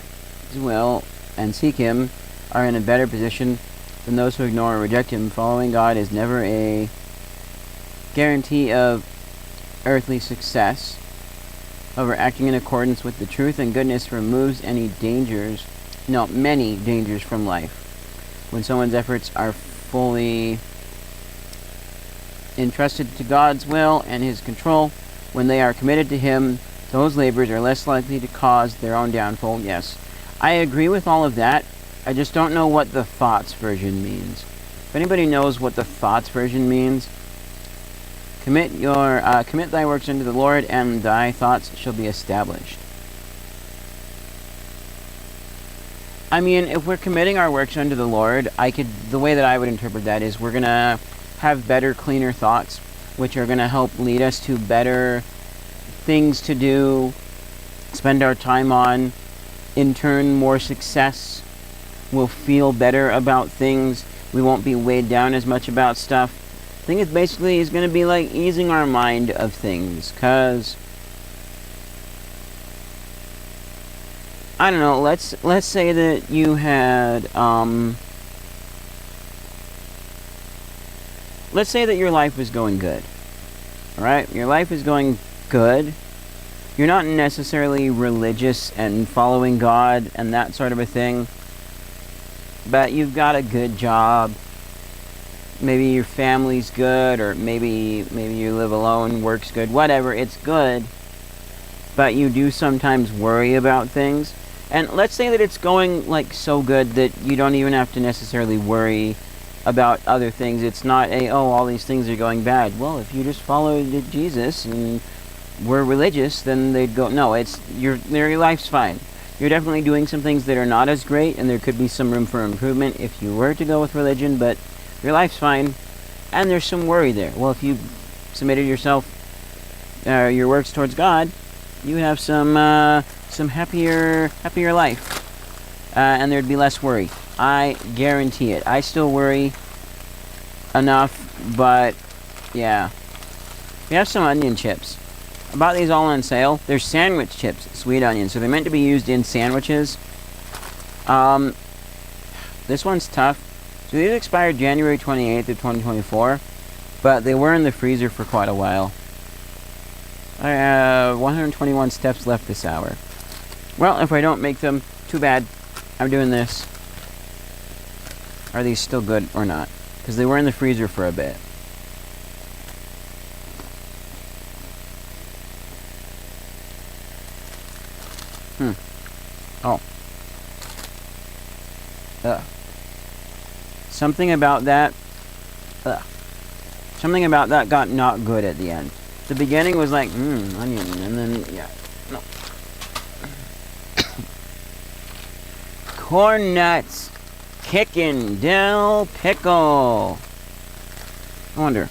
will and seek Him are in a better position than those who ignore or reject Him. Following God is never a guarantee of earthly success. However, acting in accordance with the truth and goodness removes many dangers from life. When someone's efforts are fully entrusted to God's will and His control, when they are committed to Him, those labors are less likely to cause their own downfall. Yes, I agree with all of that. I just don't know what the thoughts version means. If anybody knows what the thoughts version means, commit thy works unto the Lord, and thy thoughts shall be established. I mean, if we're committing our works unto the Lord, the way that I would interpret that is we're gonna have better, cleaner thoughts, which are gonna help lead us to better things to do, spend our time on. In turn, more success. We'll feel better about things. We won't be weighed down as much about stuff. I think it basically is going to be like easing our mind of things, because I don't know, let's say that you had let's say that your life was going good. Alright? Your life is going good. You're not necessarily religious and following God and that sort of a thing, but you've got a good job. Maybe your family's good, or maybe you live alone, work's good, whatever, it's good. But you do sometimes worry about things. And let's say that it's going like so good that you don't even have to necessarily worry about other things. It's not all these things are going bad. Well, if you just followed Jesus and were religious, then they'd go, no, your life's fine. You're definitely doing some things that are not as great, and there could be some room for improvement if you were to go with religion, but your life's fine, and there's some worry there. Well, if you submitted yourself, your works towards God, you would have some happier life, and there'd be less worry. I guarantee it. I still worry enough, but yeah. We have some onion chips. I bought these all on sale. They're sandwich chips, sweet onion, so they're meant to be used in sandwiches. This one's tough. So these expired January 28th of 2024, but they were in the freezer for quite a while. I have 121 steps left this hour. Well, if I don't make them, too bad. I'm doing this. Are these still good or not? Because they were in the freezer for a bit. Oh. Something about that got not good at the end. The beginning was like, onion, and then, yeah, no. Corn nuts, kickin' dill pickle. I wonder,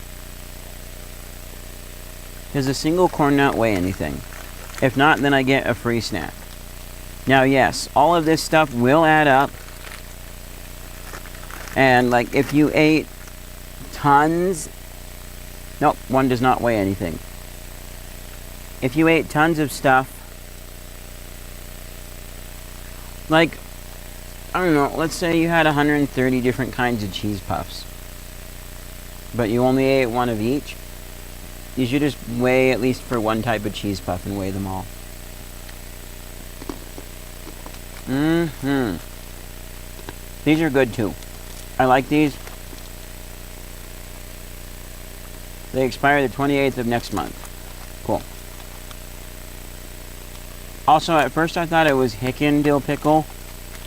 does a single corn nut weigh anything? If not, then I get a free snack. Now, yes, all of this stuff will add up. And, like, if you ate tons... Nope, one does not weigh anything. If you ate tons of stuff... Like, I don't know, let's say you had 130 different kinds of cheese puffs. But you only ate one of each. You should just weigh at least for one type of cheese puff and weigh them all. These are good too. I like these. They expire the 28th of next month. Cool. Also, at first I thought it was Hicken dill pickle,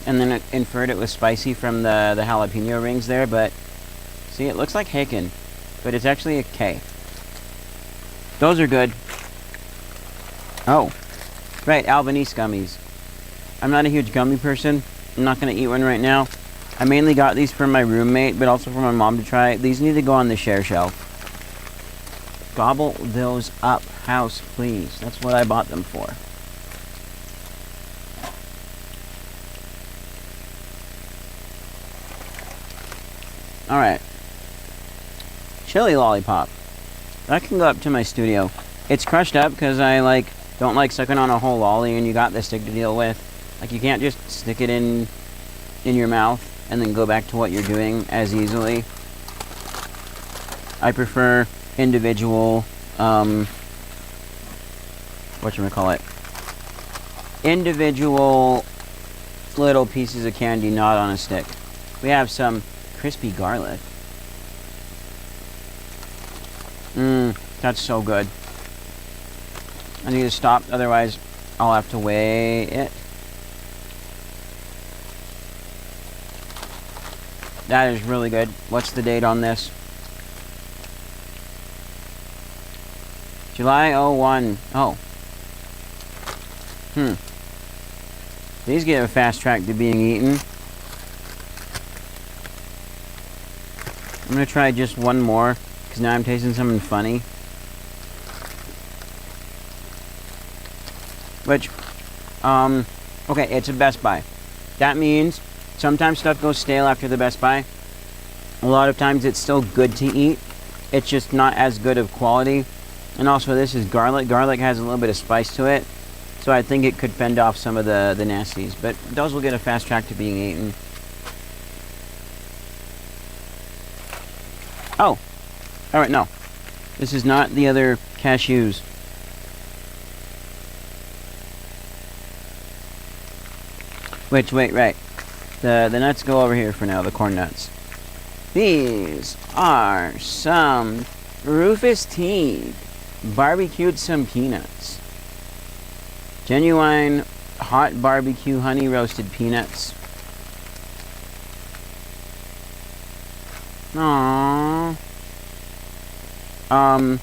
and then it inferred it was spicy from the jalapeno rings there, but see, it looks like Hicken, but it's actually a K. Those are good. Oh, right, Albanese gummies. I'm not a huge gummy person. I'm not going to eat one right now. I mainly got these from my roommate, but also for my mom to try. These need to go on the share shelf. Gobble those up, house, please. That's what I bought them for. Alright. Chili lollipop. That can go up to my studio. It's crushed up because I don't like sucking on a whole lolly, and you got the stick to deal with. Like, you can't just stick it in your mouth and then go back to what you're doing as easily. I prefer individual, individual little pieces of candy, not on a stick. We have some crispy garlic. That's so good. I need to stop, otherwise I'll have to weigh it. That is really good. What's the date on this? July 01. Oh. These get a fast track to being eaten. I'm gonna try just one more, because now I'm tasting something funny. Which, okay, it's a Best Buy. That means sometimes stuff goes stale after the Best Buy. A lot of times it's still good to eat. It's just not as good of quality. And also, this is garlic. Garlic has a little bit of spice to it, so I think it could fend off some of the nasties. But those will get a fast track to being eaten. Oh, alright, no. This is not the other cashews. Wait, right. The nuts go over here for now, the corn nuts. These are some Rufus Teague. Barbecued some peanuts. Genuine hot barbecue honey roasted peanuts. Aww. I'm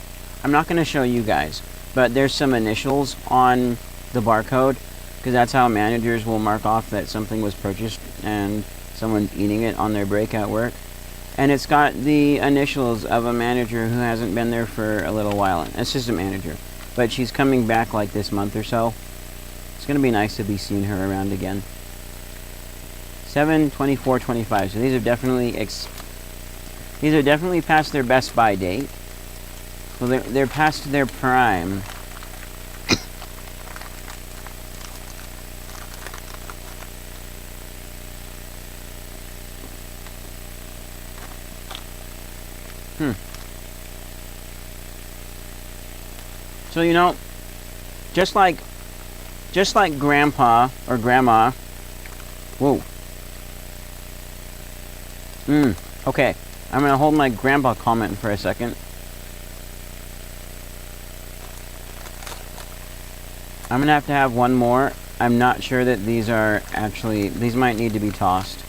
not going to show you guys, but there's some initials on the barcode, because that's how managers will mark off that something was purchased and someone's eating it on their break at work. And it's got the initials of a manager who hasn't been there for a little while. Assistant manager. But she's coming back like this month or so. It's going to be nice to be seeing her around again. 7/24/25. So these are definitely past their Best Buy date. Well, they're past their prime. So, you know, just like Grandpa or Grandma. Whoa. Okay. I'm gonna hold my Grandpa comment for a second. I'm gonna have to have one more. I'm not sure that these might need to be tossed,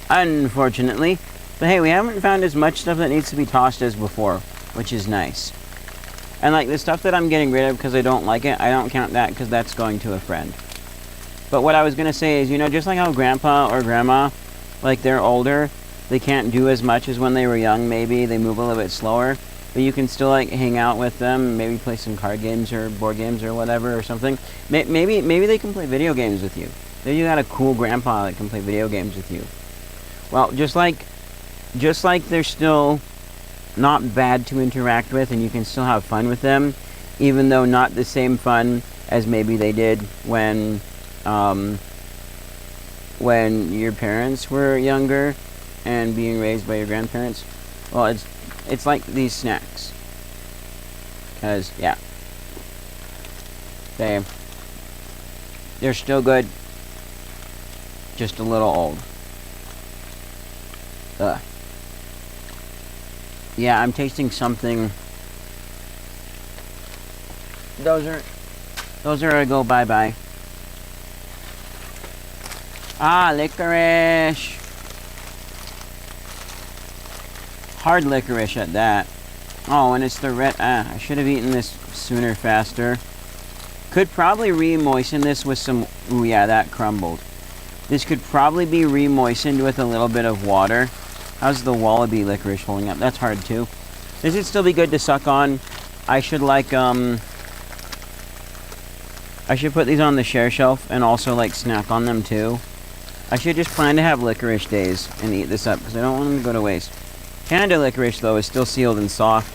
unfortunately. But hey, we haven't found as much stuff that needs to be tossed as before, which is nice. And like the stuff that I'm getting rid of because I don't like it, I don't count that because that's going to a friend. But what I was going to say is, you know, just like how Grandpa or Grandma, like they're older, they can't do as much as when they were young, maybe. They move a little bit slower. But you can still like hang out with them, maybe play some card games or board games or whatever or something. Maybe they can play video games with you. Maybe you got a cool grandpa that can play video games with you. Well, just like they're still not bad to interact with, and you can still have fun with them, even though not the same fun as maybe they did when your parents were younger and being raised by your grandparents. Well, it's like these snacks, because yeah, they're still good, just a little old. Yeah, I'm tasting something those are a go bye-bye. Ah, licorice. Hard licorice at that. Oh, and it's the red. I should have eaten this sooner, faster. Could probably re-moisten this with some. Ooh, yeah, that crumbled. This could probably be re-moistened with a little bit of water. How's the wallaby licorice holding up? That's hard too. This would still be good to suck on. I should like I should put these on the share shelf and also like snack on them too. I should just plan to have licorice days and eat this up because I don't want them to go to waste. Canada licorice though is still sealed and soft.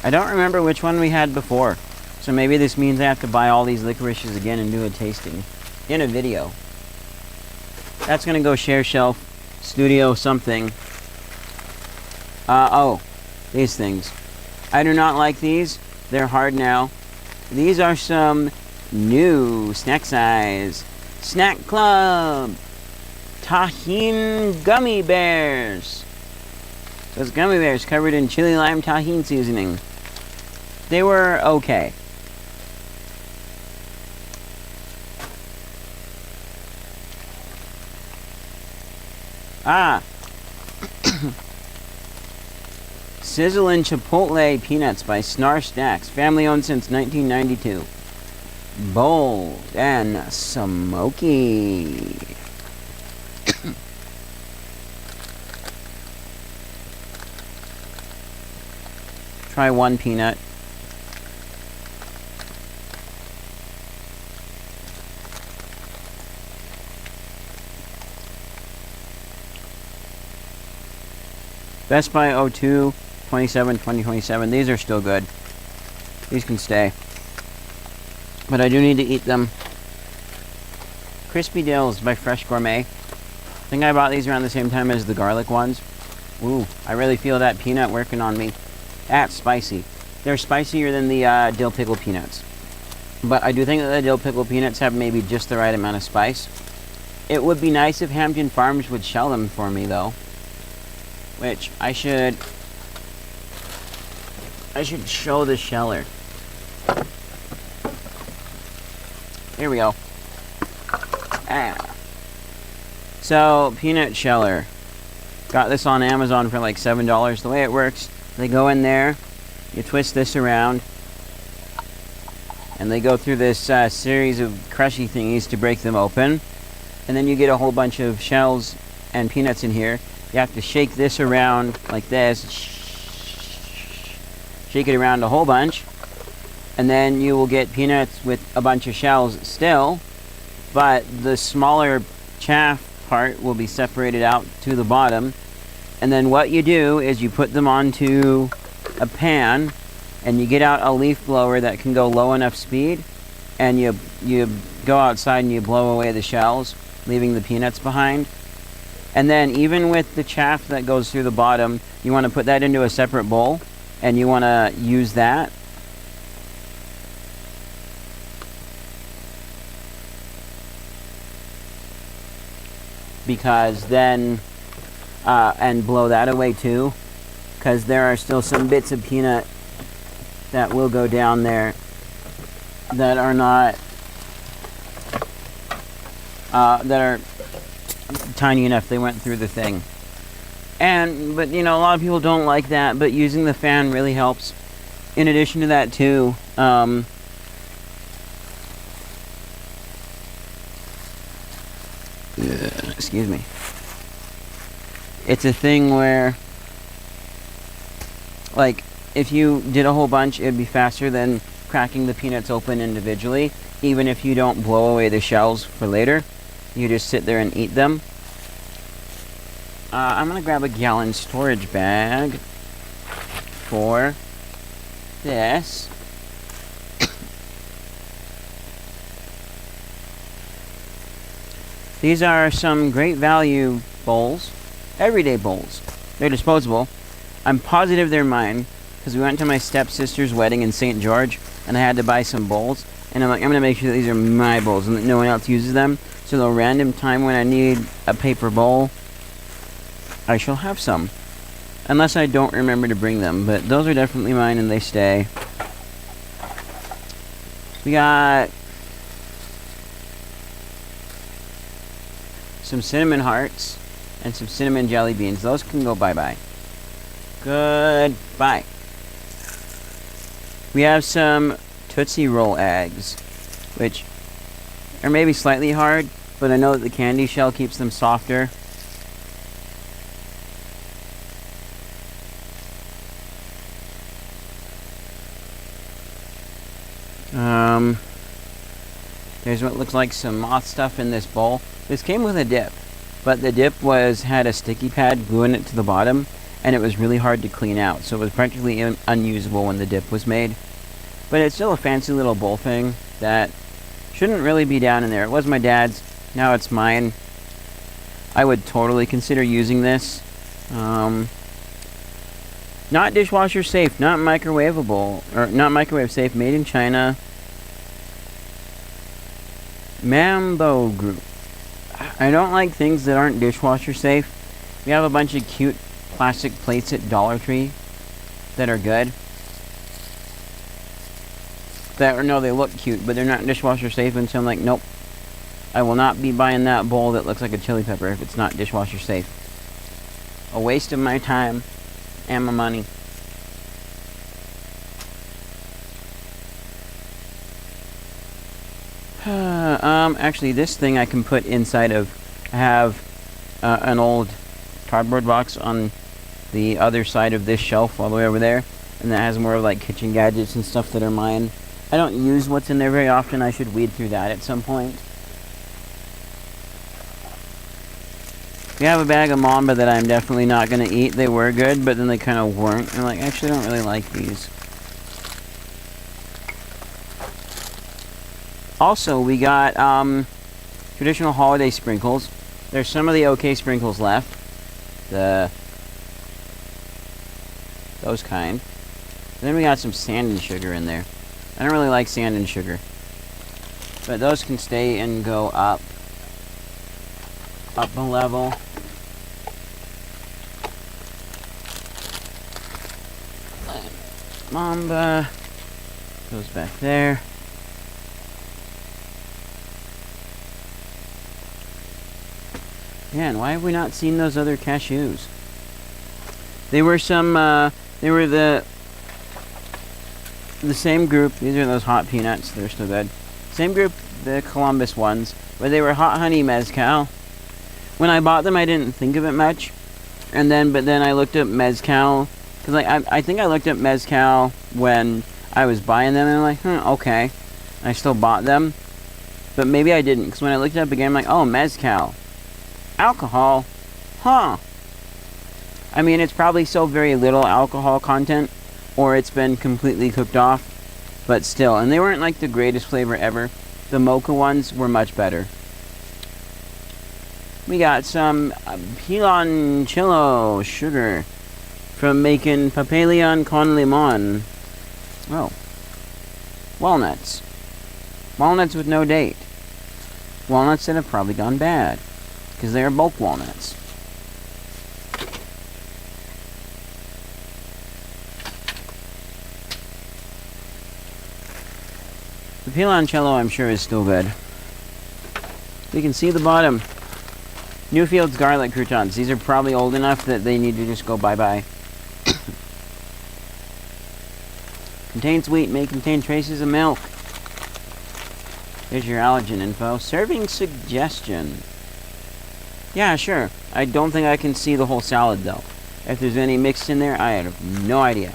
I don't remember which one we had before. So maybe this means I have to buy all these licorices again and do a tasting in a video. That's gonna go share shelf, studio something. Oh, these things. I do not like these. They're hard now. These are some new snack size. Snack Club Tajín Gummy Bears. Those gummy bears covered in chili lime Tajín seasoning. They were okay. Ah. Sizzlin' Chipotle Peanuts by Snar Snacks. Family owned since 1992. Bold and smoky. Try one peanut. Best Buy 02, 27, 2027. These are still good. These can stay. But I do need to eat them. Crispy Dills by Fresh Gourmet. I think I bought these around the same time as the garlic ones. Ooh, I really feel that peanut working on me. That's spicy. They're spicier than the dill pickle peanuts. But I do think that the dill pickle peanuts have maybe just the right amount of spice. It would be nice if Hampton Farms would shell them for me though. Which I should show the sheller. Here we go. Ah. So, peanut sheller. Got this on Amazon for like $7. The way it works, they go in there, you twist this around, and they go through this series of crushy thingies to break them open. And then you get a whole bunch of shells and peanuts in here. You have to shake this around like this. Shake it around a whole bunch. And then you will get peanuts with a bunch of shells still. But the smaller chaff part will be separated out to the bottom. And then what you do is you put them onto a pan. And you get out a leaf blower that can go low enough speed. And you go outside and you blow away the shells, leaving the peanuts behind. And then even with the chaff that goes through the bottom, you want to put that into a separate bowl, and you want to use that. Because then, and blow that away too, because there are still some bits of peanut that will go down there that are not, that are tiny enough they went through the thing. But you know, a lot of people don't like that, but using the fan really helps. In addition to that too, excuse me, it's a thing where, like, if you did a whole bunch, it'd be faster than cracking the peanuts open individually. Even if you don't blow away the shells for later, you just sit there and eat them. I'm gonna grab a gallon storage bag for this. These are some great value bowls, everyday bowls. They're disposable. I'm positive they're mine because we went to my stepsister's wedding in St. George and I had to buy some bowls. And I'm like, I'm gonna make sure that these are my bowls and that no one else uses them. So the random time when I need a paper bowl, I shall have some. Unless I don't remember to bring them, but those are definitely mine and they stay. We got some cinnamon hearts and some cinnamon jelly beans. Those can go bye-bye. Goodbye. We have some Tootsie Roll eggs, which are maybe slightly hard, but I know that the candy shell keeps them softer. There's what looks like some moth stuff in this bowl. This came with a dip, but the dip had a sticky pad gluing it to the bottom, and it was really hard to clean out, so it was practically unusable when the dip was made. But it's still a fancy little bowl thing that shouldn't really be down in there. It was my dad's, now it's mine. I would totally consider using this. Not dishwasher safe, not microwavable, or not microwave safe, made in China. Mambo Group. I don't like things that aren't dishwasher safe. We have a bunch of cute plastic plates at Dollar Tree that are good. They look cute, but they're not dishwasher safe, and so I'm like, nope. I will not be buying that bowl that looks like a chili pepper if it's not dishwasher safe. A waste of my time and my money. Actually, this thing I can put inside of. I have an old cardboard box on the other side of this shelf all the way over there, and that has more of like kitchen gadgets and stuff that are mine. I don't use what's in there very often. I should weed through that at some point. We have a bag of Mamba that I'm definitely not going to eat. They were good, but then they kind of weren't. I'm like, actually, I don't really like these. Also, we got traditional holiday sprinkles. There's some of the OK sprinkles left. Those kind. And then we got some sand and sugar in there. I don't really like sand and sugar. But those can stay and go up a level. Mamba goes back there. Man, why have we not seen those other cashews? They were they were the same group. These are those hot peanuts. They're still good. Same group, the Columbus ones, but they were hot honey mezcal. When I bought them, I didn't think of it much, but then I looked up mezcal, because I think I looked up mezcal when I was buying them, and I'm like, okay. I still bought them, but maybe I didn't, because when I looked it up again, I'm like, oh, mezcal. Alcohol? Huh. I mean, it's probably so very little alcohol content, or it's been completely cooked off, but still. And they weren't like the greatest flavor ever. The mocha ones were much better. We got some piloncillo sugar from making papelon con limon. Oh. Walnuts. Walnuts with no date. Walnuts that have probably gone bad, because they are bulk walnuts. The piloncillo, I'm sure, is still good. You can see the bottom. Newfield's garlic croutons. These are probably old enough that they need to just go bye-bye. Contains wheat, may contain traces of milk. Here's your allergen info. Serving suggestion. Yeah, sure. I don't think I can see the whole salad, though. If there's any mixed in there, I have no idea.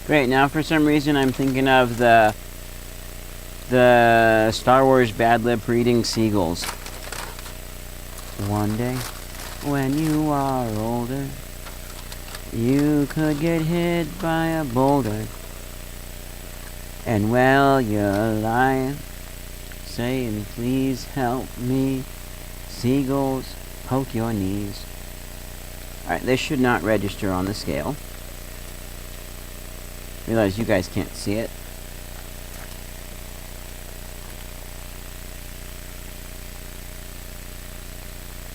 Great, now for some reason I'm thinking of the Star Wars Bad Lip reading Seagulls. One day, when you are older, you could get hit by a boulder. And while you're lying saying, please help me. Seagulls, poke your knees. Alright, this should not register on the scale. Realize you guys can't see it.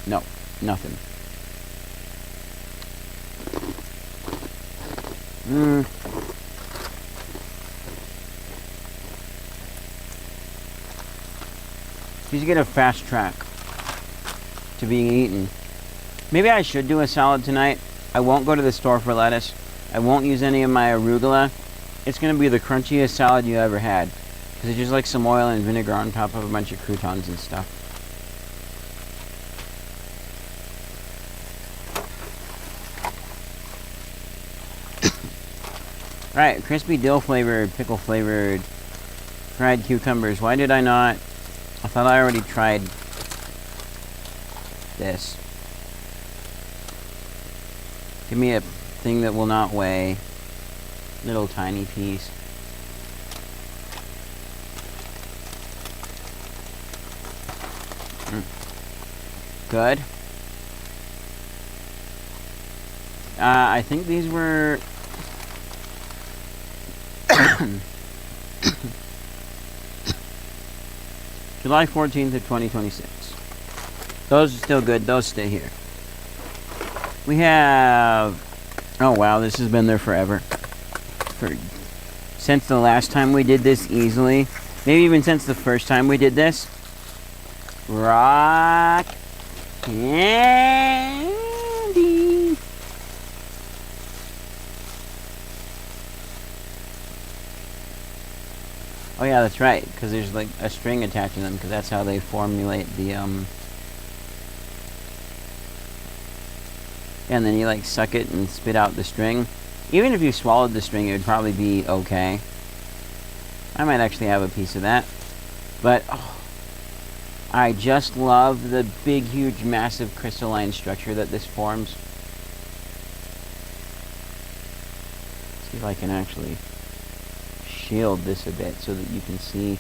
No, nothing. These get a fast track to being eaten. Maybe I should do a salad tonight. I won't go to the store for lettuce. I won't use any of my arugula. It's going to be the crunchiest salad you ever had. Because it's just like some oil and vinegar on top of a bunch of croutons and stuff. Right, crispy dill flavored, pickle flavored, fried cucumbers. Why did I not? I thought I already tried this. Give me a thing that will not weigh. Little tiny piece. Good. I think these were... July 14th of 2026. Those are still good. Those stay here. We have... Oh wow, this has been there forever. Since the last time we did this easily. Maybe even since the first time we did this. Rock candy. Oh yeah, that's right, because there's like a string attached to them, because that's how they formulate the, And then you like suck it and spit out the string. Even if you swallowed the string, it would probably be okay. I might actually have a piece of that. But, oh, I just love the big, huge, massive crystalline structure that this forms. See if I can actually shield this a bit so that you can see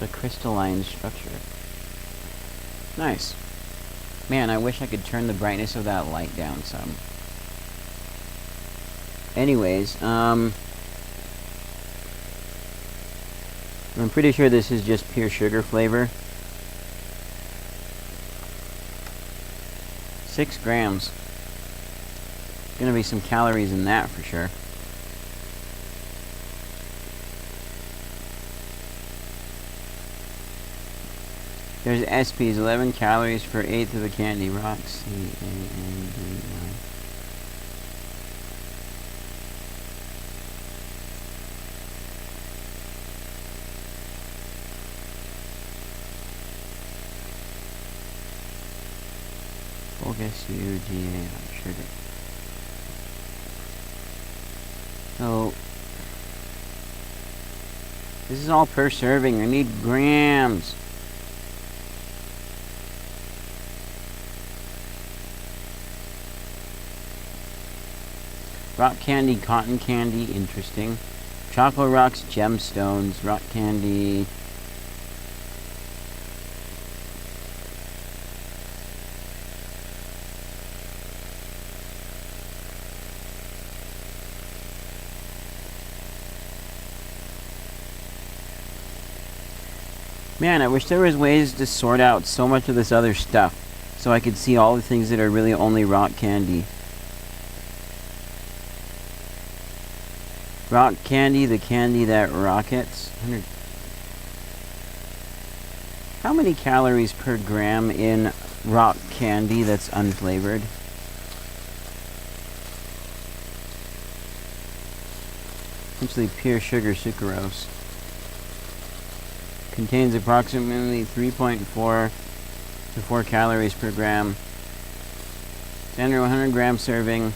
the crystalline structure. Nice. Man, I wish I could turn the brightness of that light down some. Anyways, I'm pretty sure this is just pure sugar flavor. 6 grams. Gonna be some calories in that for sure. There's SPs, 11 calories for 1/8 of the candy. Rock C-A-N-D-Y. Focus U-G-A-R, sugar. So, this is all per serving. I need grams. Rock candy, cotton candy, interesting. Chocolate rocks, gemstones, rock candy. Man, I wish there was ways to sort out so much of this other stuff so I could see all the things that are really only rock candy. Rock candy, the candy that rockets. How many calories per gram in rock candy that's unflavored? Essentially pure sugar sucrose. Contains approximately 3.4 to 4 calories per gram. Standard 100 gram serving.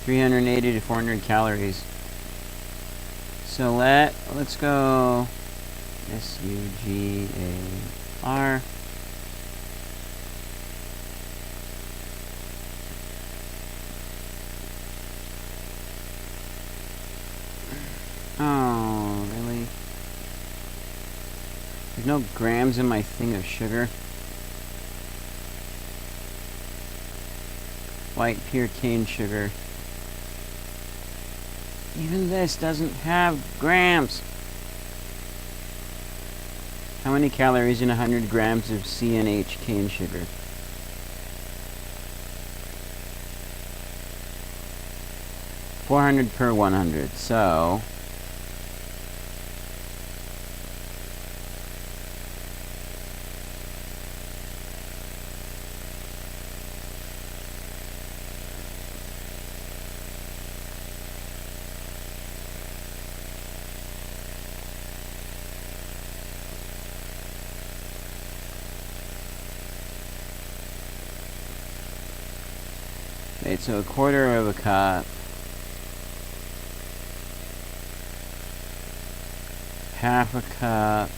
380 to 400 calories. So let's go SUGAR. no grams in my thing of sugar. White pure cane sugar. Even this doesn't have grams. How many calories in 100 grams of CNH cane sugar? $400 per 100, so... Okay, so a quarter of a cup. Half a cup.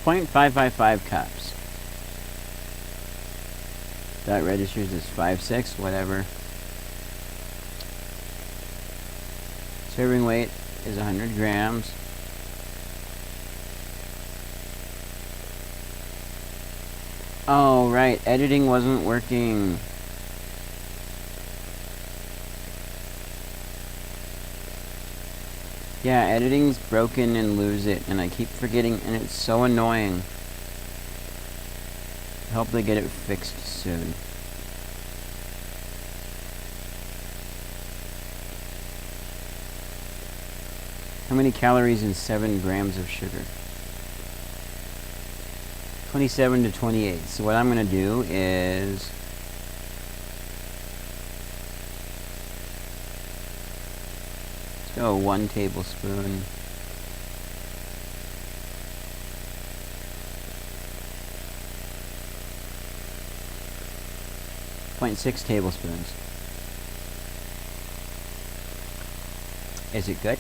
.555 cups. That registers as 5.6, whatever. Serving weight is 100 grams. Oh, right. Editing wasn't working. Yeah, editing's broken and lose it, and I keep forgetting, and it's so annoying. I hope they get it fixed soon. How many calories in 7 grams of sugar? 27 to 28. So what I'm going to do is... let's go 1 tablespoon. .6 tablespoons. Is it good?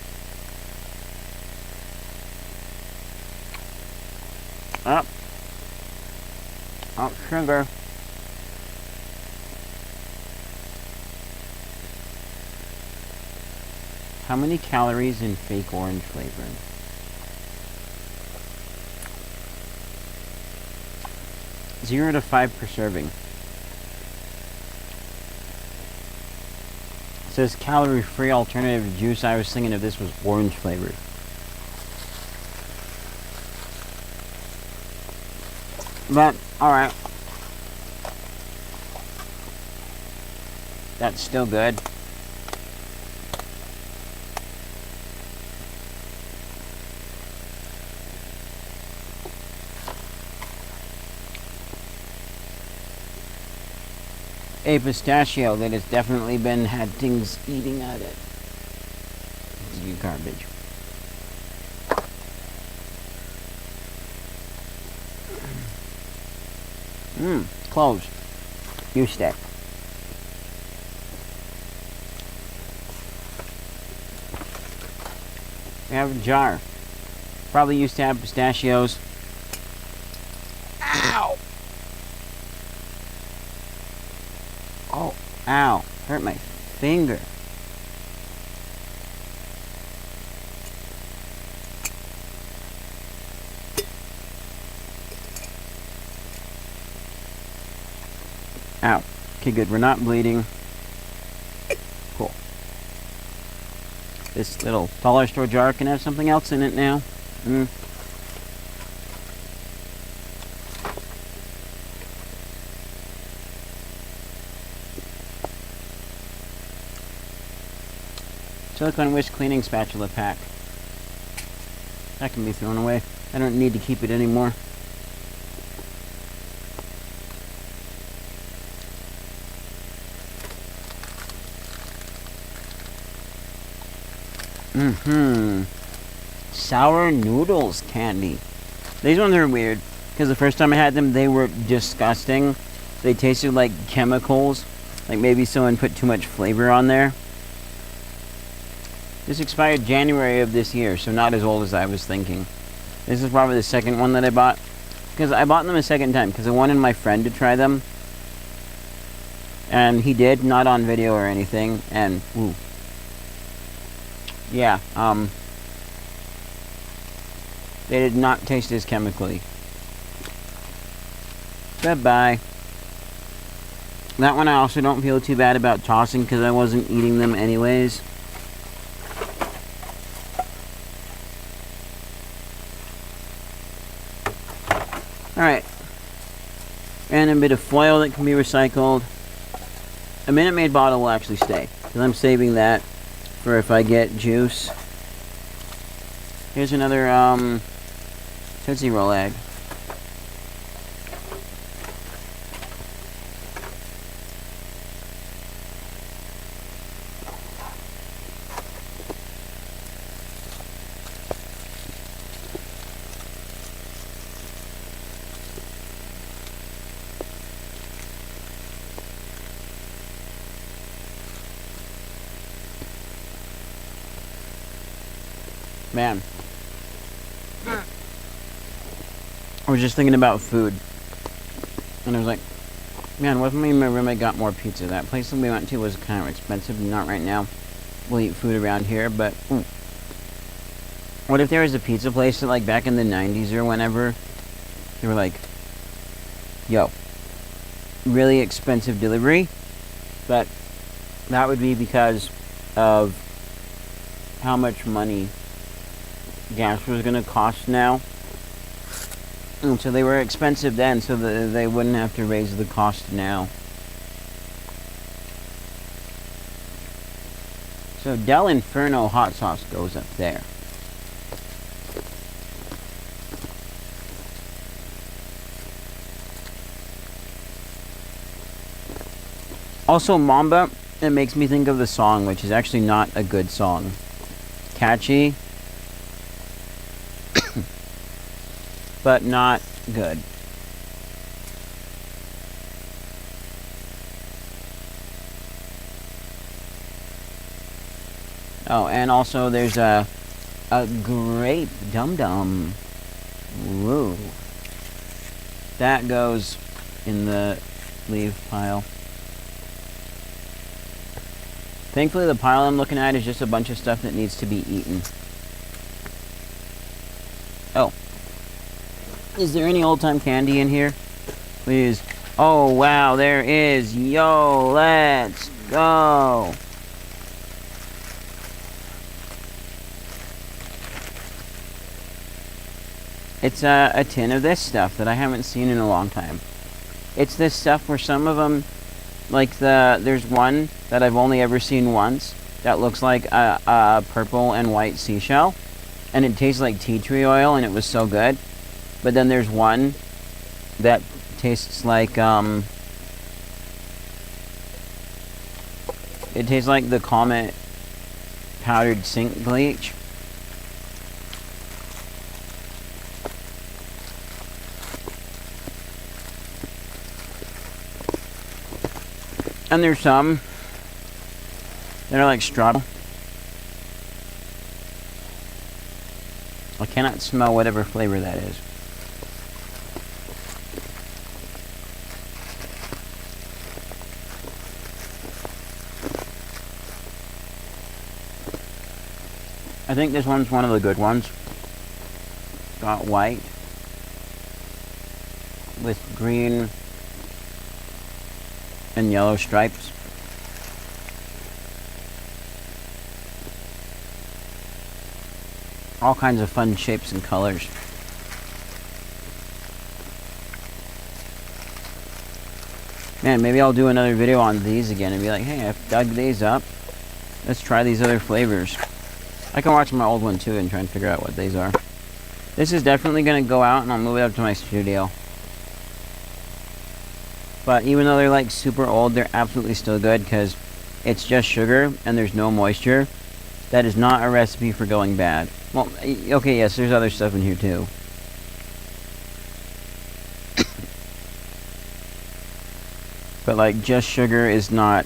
Up. Oh, sugar. How many calories in fake orange flavoring? Zero to 5 per serving. It says calorie-free alternative to juice. I was thinking if this was orange flavored. But, alright. That's still good. A pistachio that has definitely had things eating at it. It's you garbage. Closed. You stick. We have a jar. Probably used to have pistachios. Ow! Oh, ow. Hurt my finger. Ow. Okay, good. We're not bleeding. Cool. This little dollar store jar can have something else in it now. Silicone Wish cleaning spatula pack. That can be thrown away. I don't need to keep it anymore. Sour noodles candy. These ones are weird, because the first time I had them, they were disgusting. They tasted like chemicals. Like maybe someone put too much flavor on there. This expired January of this year, so not as old as I was thinking. This is probably the second one that I bought. because I bought them a second time because I wanted my friend to try them, and he did, not on video or anything, and yeah, they did not taste as chemically. Goodbye. That one I also don't feel too bad about tossing because I wasn't eating them anyways. Alright. And a bit of foil that can be recycled. A Minute Maid bottle will actually stay, because I'm saving that for if I get juice. Here's another Tootsie Roll egg. Man. I was just thinking about food. And I was like, man, what if me and my roommate got more pizza? That place that we went to was kind of expensive. Not right now. We'll eat food around here, but what if there was a pizza place that, like, back in the 90s or whenever, they were like, yo, really expensive delivery, but that would be because of how much money gas was going to cost now. And so they were expensive then, so that they wouldn't have to raise the cost now. So Del Inferno hot sauce goes up there. Also, Mamba, it makes me think of the song, which is actually not a good song. Catchy, but not good. Oh, and also there's a grape Dum Dum. Woo. That goes in the leave pile. Thankfully, the pile I'm looking at is just a bunch of stuff that needs to be eaten. Oh. Is there any old-time candy in here? Please. Oh, wow, there is. Yo, let's go. It's a tin of this stuff that I haven't seen in a long time. It's this stuff where some of them, like there's one that I've only ever seen once that looks like a purple and white seashell, and it tastes like tea tree oil, and it was so good. But then there's one that tastes like it tastes like the Comet powdered sink bleach. And there's some that are like strawberry. I cannot smell whatever flavor that is. I think this one's one of the good ones. Got white with green and yellow stripes. All kinds of fun shapes and colors. Man, maybe I'll do another video on these again and be like, hey, I've dug these up. Let's try these other flavors. I can watch my old one too and try and figure out what these are. This is definitely going to go out and I'll move it up to my studio. But even though they're like super old, they're absolutely still good because it's just sugar and there's no moisture. That is not a recipe for going bad. Well, okay, yes, there's other stuff in here too. But like, just sugar is not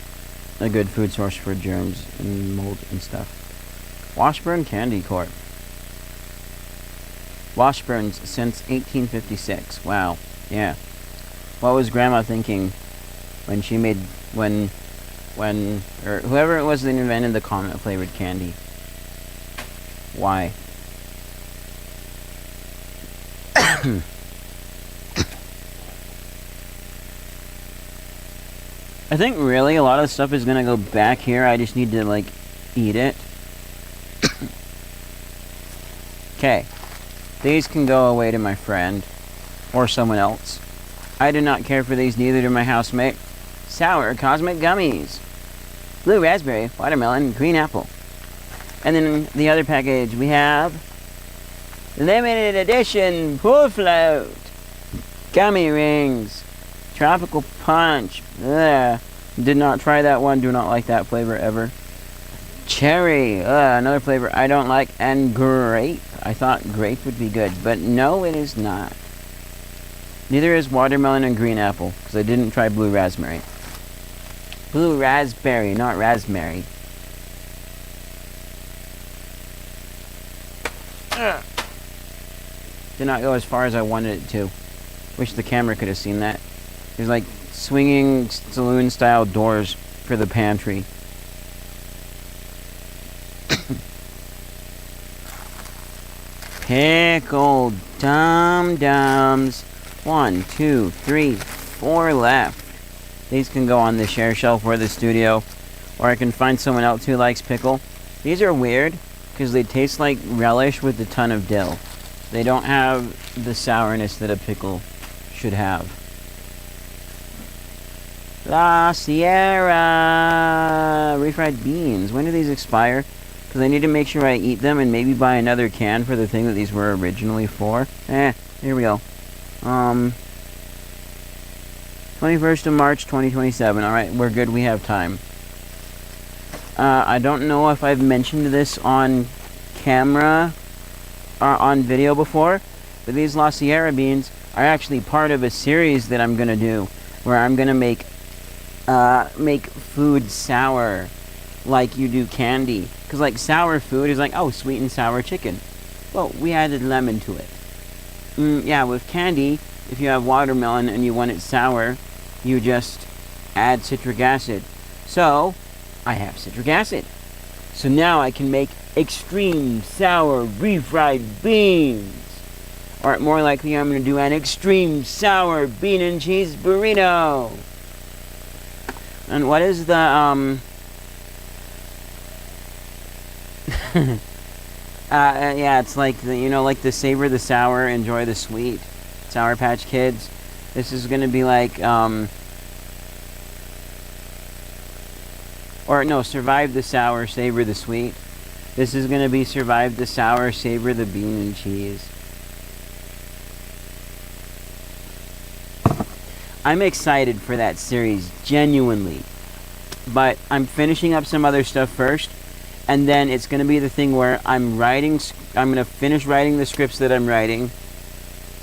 a good food source for germs and mold and stuff. Washburn Candy Corp. Washburns since 1856. Wow. Yeah. What was Grandma thinking when she made, or whoever it was that invented the Comet flavored candy? Why? I think really a lot of the stuff is gonna go back here. I just need to, like, eat it. Okay. These can go away to my friend. Or someone else. I do not care for these, neither do my housemate. Sour Cosmic Gummies. Blue raspberry, watermelon, green apple. And then in the other package we have limited edition pool float. Gummy rings. Tropical punch. Ugh. Did not try that one. Do not like that flavor ever. Cherry. Another flavor I don't like. And grape. I thought grape would be good. But no, it is not. Neither is watermelon and green apple. Because I didn't try blue raspberry. Blue raspberry, not raspberry. Did not go as far as I wanted it to. Wish the camera could have seen that. There's like swinging saloon style doors for the pantry. Pickled dum-dums. 1, 2, 3, 4 left. These can go on the share shelf or the studio. Or I can find someone else who likes pickle. These are weird because they taste like relish with a ton of dill. They don't have the sourness that a pickle should have. La Sierra! Refried beans. When do these expire? Because I need to make sure I eat them and maybe buy another can for the thing that these were originally for. Here we go. 21st of March, 2027. Alright, we're good. We have time. I don't know if I've mentioned this on camera or on video before, but these La Sierra beans are actually part of a series that I'm going to do where I'm going to make food sour like you do candy. Because like sour food is like, oh, sweet and sour chicken. Well, we added lemon to it. Yeah, with candy, if you have watermelon and you want it sour, you just add citric acid. So, I have citric acid. So now I can make extreme sour refried beans. Or more likely I'm going to do an extreme sour bean and cheese burrito. And what is the, yeah, it's like the, like the savor the sour, enjoy the sweet. Sour Patch Kids. This is gonna be like, or no, survive the sour, savor the sweet. This is gonna be survive the sour, savor the bean and cheese. I'm excited for that series, genuinely. But I'm finishing up some other stuff first. And then it's going to be the thing where I'm going to finish writing the scripts that I'm writing.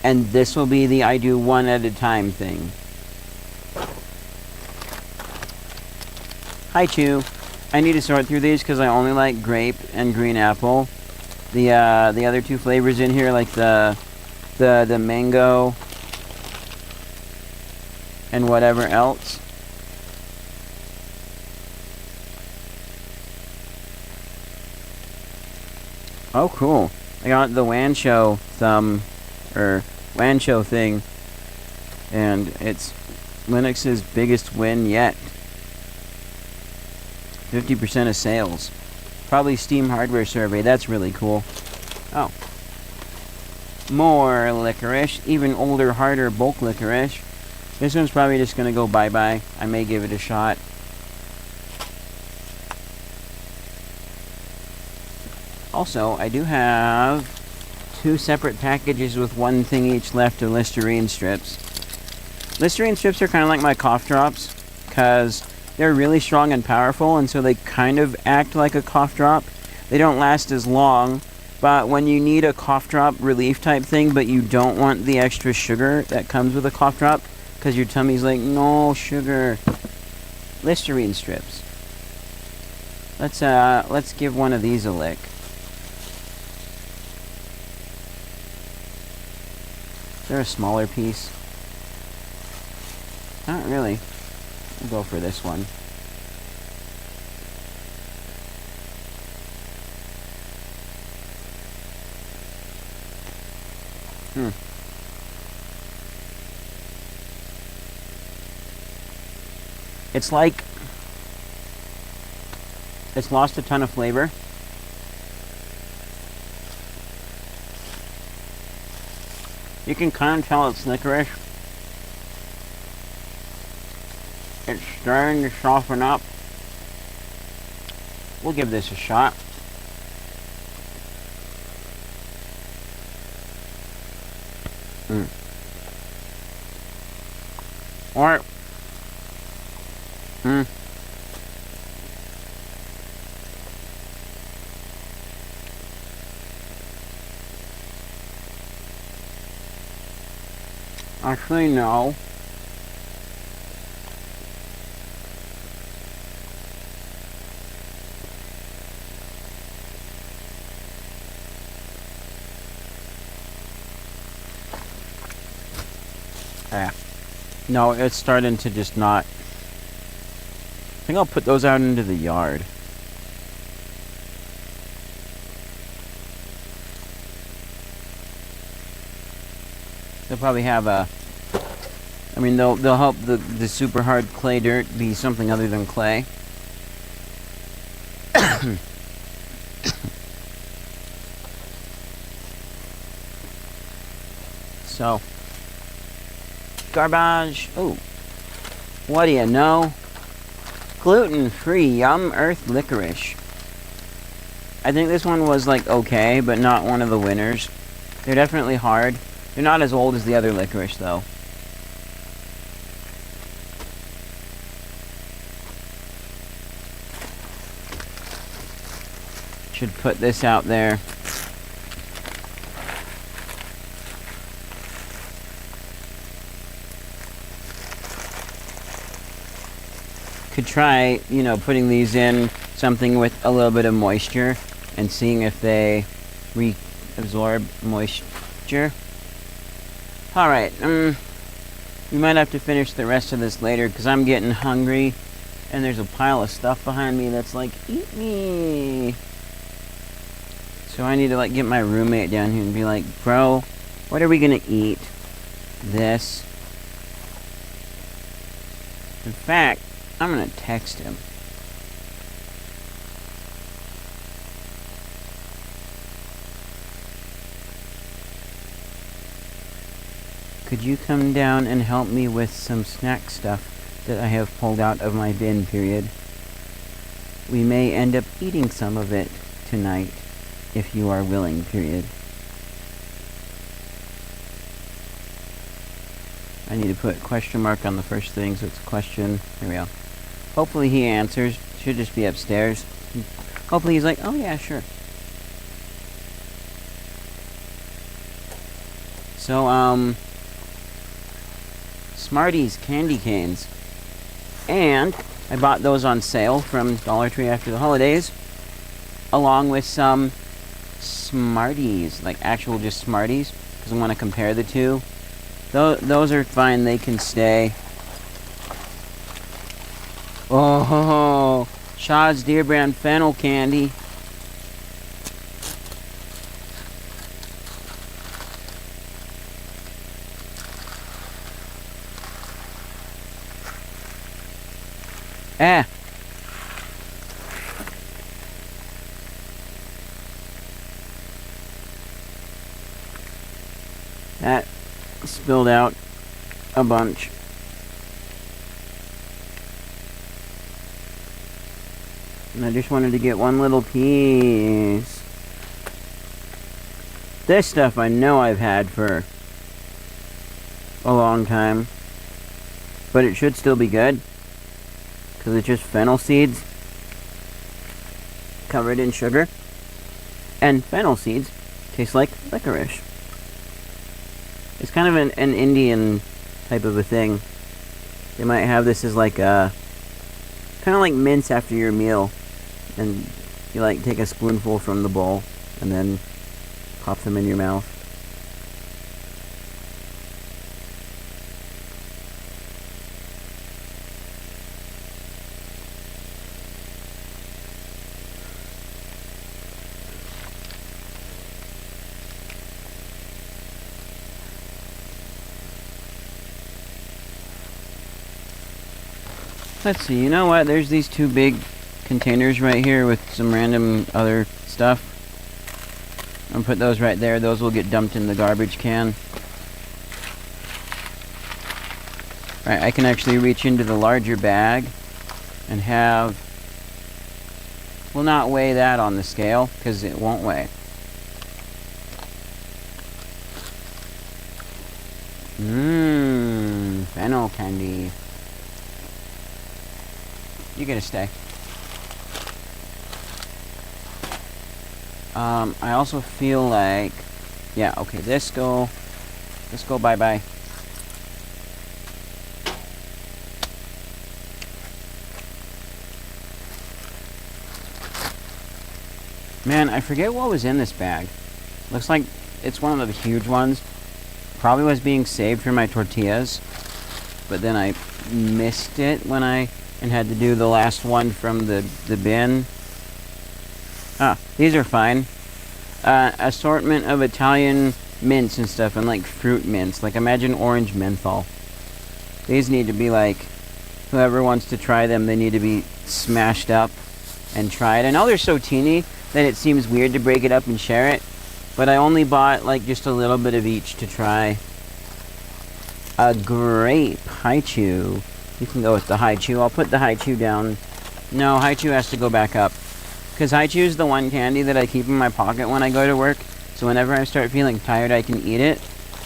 And this will be the I do one at a time thing. Hi, Chew. I need to sort through these because I only like grape and green apple. The other two flavors in here, like the mango and whatever else. Oh, cool. I got the Wancho Wancho thing. And it's Linux's biggest win yet. 50% of sales. Probably Steam hardware survey. That's really cool. Oh. More licorice. Even older, harder bulk licorice. This one's probably just going to go bye-bye. I may give it a shot. Also, I do have 2 separate packages with one thing each left of Listerine strips. Listerine strips are kind of like my cough drops, because they're really strong and powerful, and so they kind of act like a cough drop. They don't last as long, but when you need a cough drop relief type thing, but you don't want the extra sugar that comes with a cough drop, because your tummy's like, no sugar. Listerine strips. Let's give one of these a lick. Is there a smaller piece? Not really. We'll go for this one. It's like it's lost a ton of flavor. You can kind of tell it's licorice. It's starting to soften up. We'll give this a shot. Or actually, no. Yeah. No, it's starting to just not. I think I'll put those out into the yard. They'll probably have a. I mean, they'll help the super hard clay dirt be something other than clay. So, garbage. Oh, what do you know? Gluten-free Yum Earth Licorice. I think this one was like okay, but not one of the winners. They're definitely hard. They're not as old as the other licorice, though. Should put this out there. Could try, you know, putting these in something with a little bit of moisture and seeing if they reabsorb moisture. Alright, we might have to finish the rest of this later because I'm getting hungry and there's a pile of stuff behind me that's like, eat me. So I need to like get my roommate down here and be like, bro, what are we gonna eat? This. In fact, I'm gonna text him. Could you come down and help me with some snack stuff that I have pulled out of my bin, period? We may end up eating some of it tonight, if you are willing, period. I need to put question mark on the first thing, so it's a question. There we go. Hopefully he answers. Should just be upstairs. Hopefully he's like, oh yeah, sure. So, Smarties candy canes. And I bought those on sale from Dollar Tree after the holidays, along with some Smarties, like actual just Smarties, because I want to compare the two. Those are fine, they can stay. Oh, Shaw's Deer Brand Fennel Candy. That spilled out a bunch. And I just wanted to get one little piece. This stuff I know I've had for a long time. But it should still be good. Because it's just fennel seeds covered in sugar. And fennel seeds taste like licorice. It's kind of an Indian type of a thing. They might have this as like a kind of like mince after your meal, and you like take a spoonful from the bowl and then pop them in your mouth. Let's see, you know what? There's these two big containers right here with some random other stuff. I'm gonna put those right there. Those will get dumped in the garbage can. Alright, I can actually reach into the larger bag and have... We'll not weigh that on the scale, because it won't weigh. Fennel candy. You're gonna stay. I also feel like... Yeah, okay, this go bye-bye. Man, I forget what was in this bag. Looks like it's one of the huge ones. Probably was being saved for my tortillas, but then I missed it when I had to do the last one from the bin. Ah, these are fine. Assortment of Italian mints and stuff, and like fruit mints. Like imagine orange menthol. These need to be like, whoever wants to try them, they need to be smashed up and tried. I know they're so teeny that it seems weird to break it up and share it, but I only bought like just a little bit of each to try. A grape Hi-Chew. You can go with the Hi-Chew. I'll put the Hi-Chew down. No, Hi-Chew has to go back up, because Hi-Chew is the one candy that I keep in my pocket when I go to work, so whenever I start feeling tired I can eat it.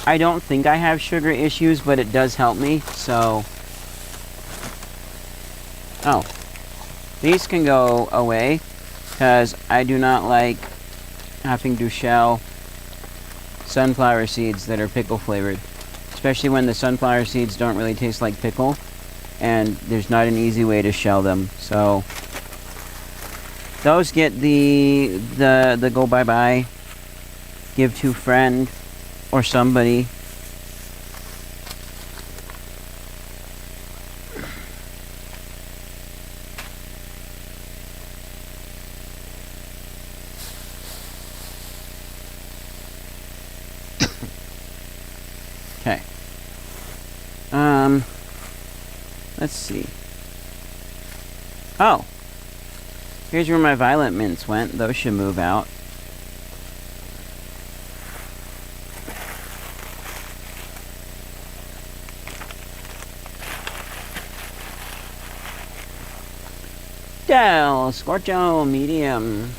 I don't think I have sugar issues, but it does help me, so... Oh. These can go away, because I do not like having to shell sunflower seeds that are pickle flavored. Especially when the sunflower seeds don't really taste like pickle, and there's not an easy way to shell them. So those get the go bye-bye, give to friend or somebody. Okay. Let's see. Oh. Here's where my violet mints went. Those should move out. Del Scorcho medium.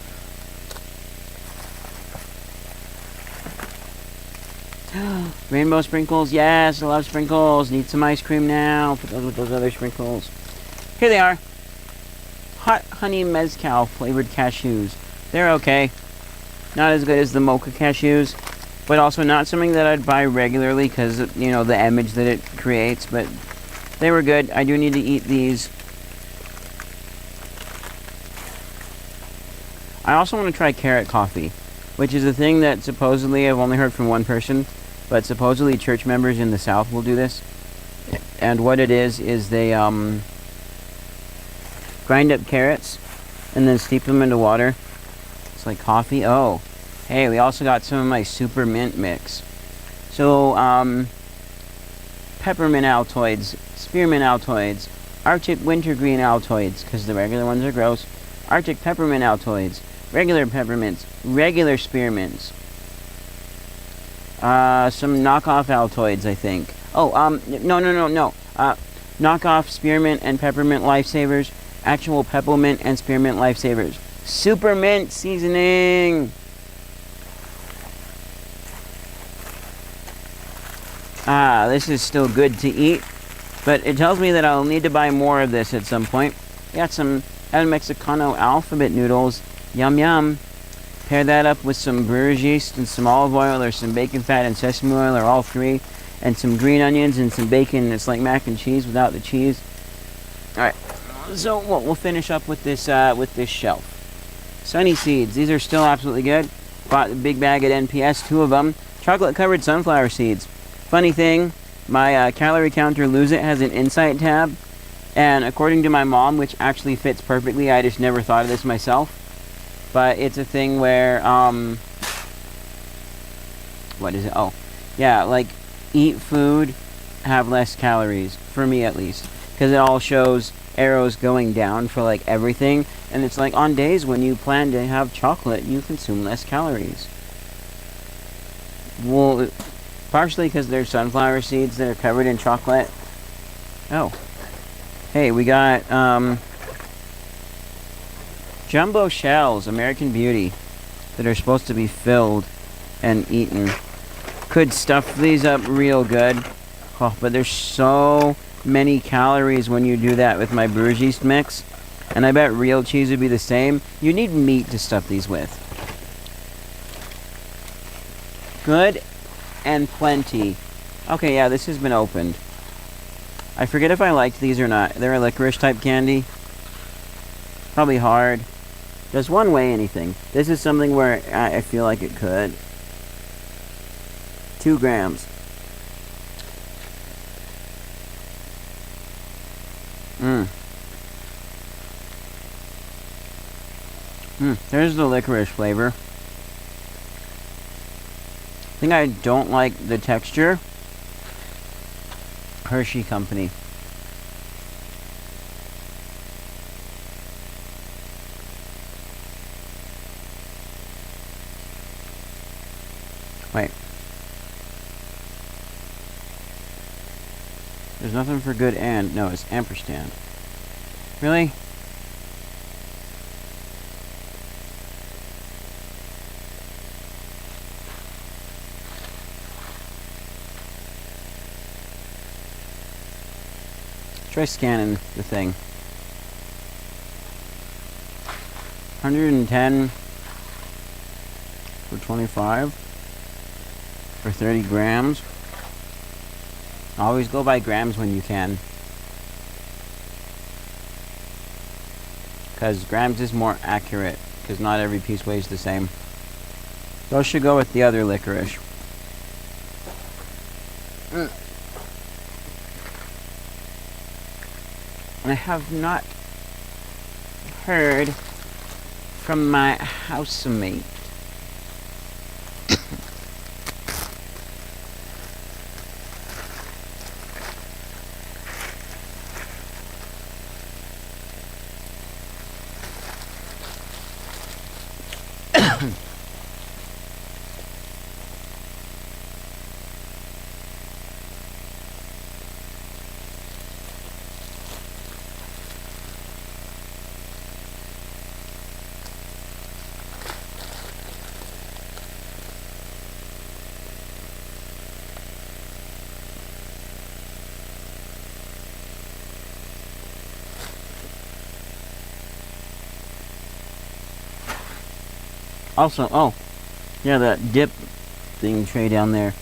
Rainbow sprinkles, yes, I love sprinkles. Need some ice cream now. Put those with those other sprinkles. Here they are. Hot honey mezcal flavored cashews. They're okay. Not as good as the mocha cashews, but also not something that I'd buy regularly because, you know, the image that it creates, but they were good. I do need to eat these. I also want to try carrot coffee, which is a thing that supposedly I've only heard from one person, but supposedly church members in the South will do this. And what it is they grind up carrots and then steep them into water. It's like coffee. Oh, hey, we also got some of my super mint mix. So, peppermint Altoids, spearmint Altoids, Arctic wintergreen Altoids, because the regular ones are gross, Arctic peppermint Altoids, regular peppermints, regular spearmints, some knockoff Altoids, I think. Oh, no. Knockoff spearmint and peppermint lifesavers, actual peppermint and spearmint lifesavers. Super mint seasoning! Ah, this is still good to eat, but it tells me that I'll need to buy more of this at some point. Got some El Mexicano alphabet noodles. Yum yum. Pair that up with some brewer's yeast and some olive oil or some bacon fat and sesame oil or all three, and some green onions and some bacon. It's like mac and cheese without the cheese. Alright, so we'll finish up with this shelf. Sunny seeds. These are still absolutely good. Bought the big bag at NPS, 2 of them. Chocolate covered sunflower seeds. Funny thing, my calorie counter Lose It has an insight tab, and according to my mom, which actually fits perfectly, I just never thought of this myself, but it's a thing where, what is it? Oh, yeah, like, eat food, have less calories, for me at least. because it all shows arrows going down for like everything, and it's like on days when you plan to have chocolate, you consume less calories. Well, partially because they're sunflower seeds that are covered in chocolate. Oh. Hey, we got, jumbo shells, American Beauty, that are supposed to be filled and eaten. Could stuff these up real good. Oh, but there's so many calories when you do that with my Bruges yeast mix. And I bet real cheese would be the same. You need meat to stuff these with. Good and plenty. Okay, yeah, this has been opened. I forget if I liked these or not. They're a licorice type candy. Probably hard. Does one weigh anything? This is something where I feel like it could. 2 grams. There's the licorice flavor. I think I don't like the texture. Hershey Company. Wait. There's nothing for good and... No, it's ampersand. Really? Try scanning the thing. 110 for 25 for 30 grams. Always go by grams when you can, because grams is more accurate, because not every piece weighs the same. Those should go with the other licorice. I have not heard from my housemate. Also, oh, yeah, that dip thing tray down there.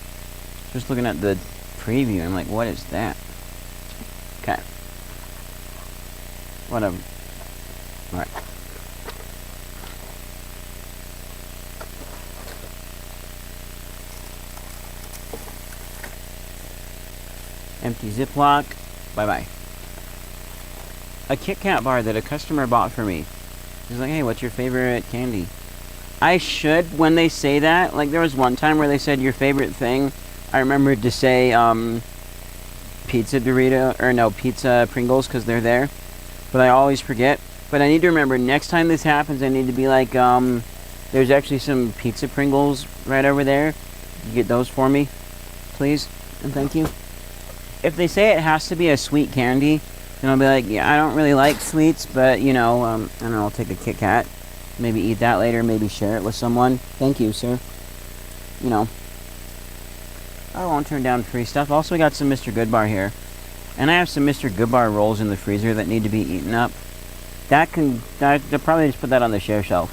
Just looking at the preview, I'm like, what is that? Okay. Whatever. Alright. Empty Ziploc. Bye-bye. A Kit Kat bar that a customer bought for me. He's like, hey, what's your favorite candy? I should, when they say that, like there was one time where they said your favorite thing, I remembered to say pizza Dorito, or no, pizza Pringles, because they're there, but I always forget. But I need to remember, next time this happens, I need to be like, there's actually some pizza Pringles right over there. You get those for me, please, and thank you. If they say it has to be a sweet candy, then I'll be like, yeah, I don't really like sweets, but, you know, I don't know, I'll take a Kit Kat. Maybe eat that later, maybe share it with someone. Thank you, sir. You know. I won't turn down free stuff. Also, we got some Mr. Goodbar here. And I have some Mr. Goodbar rolls in the freezer that need to be eaten up. I'll probably just put that on the share shelf.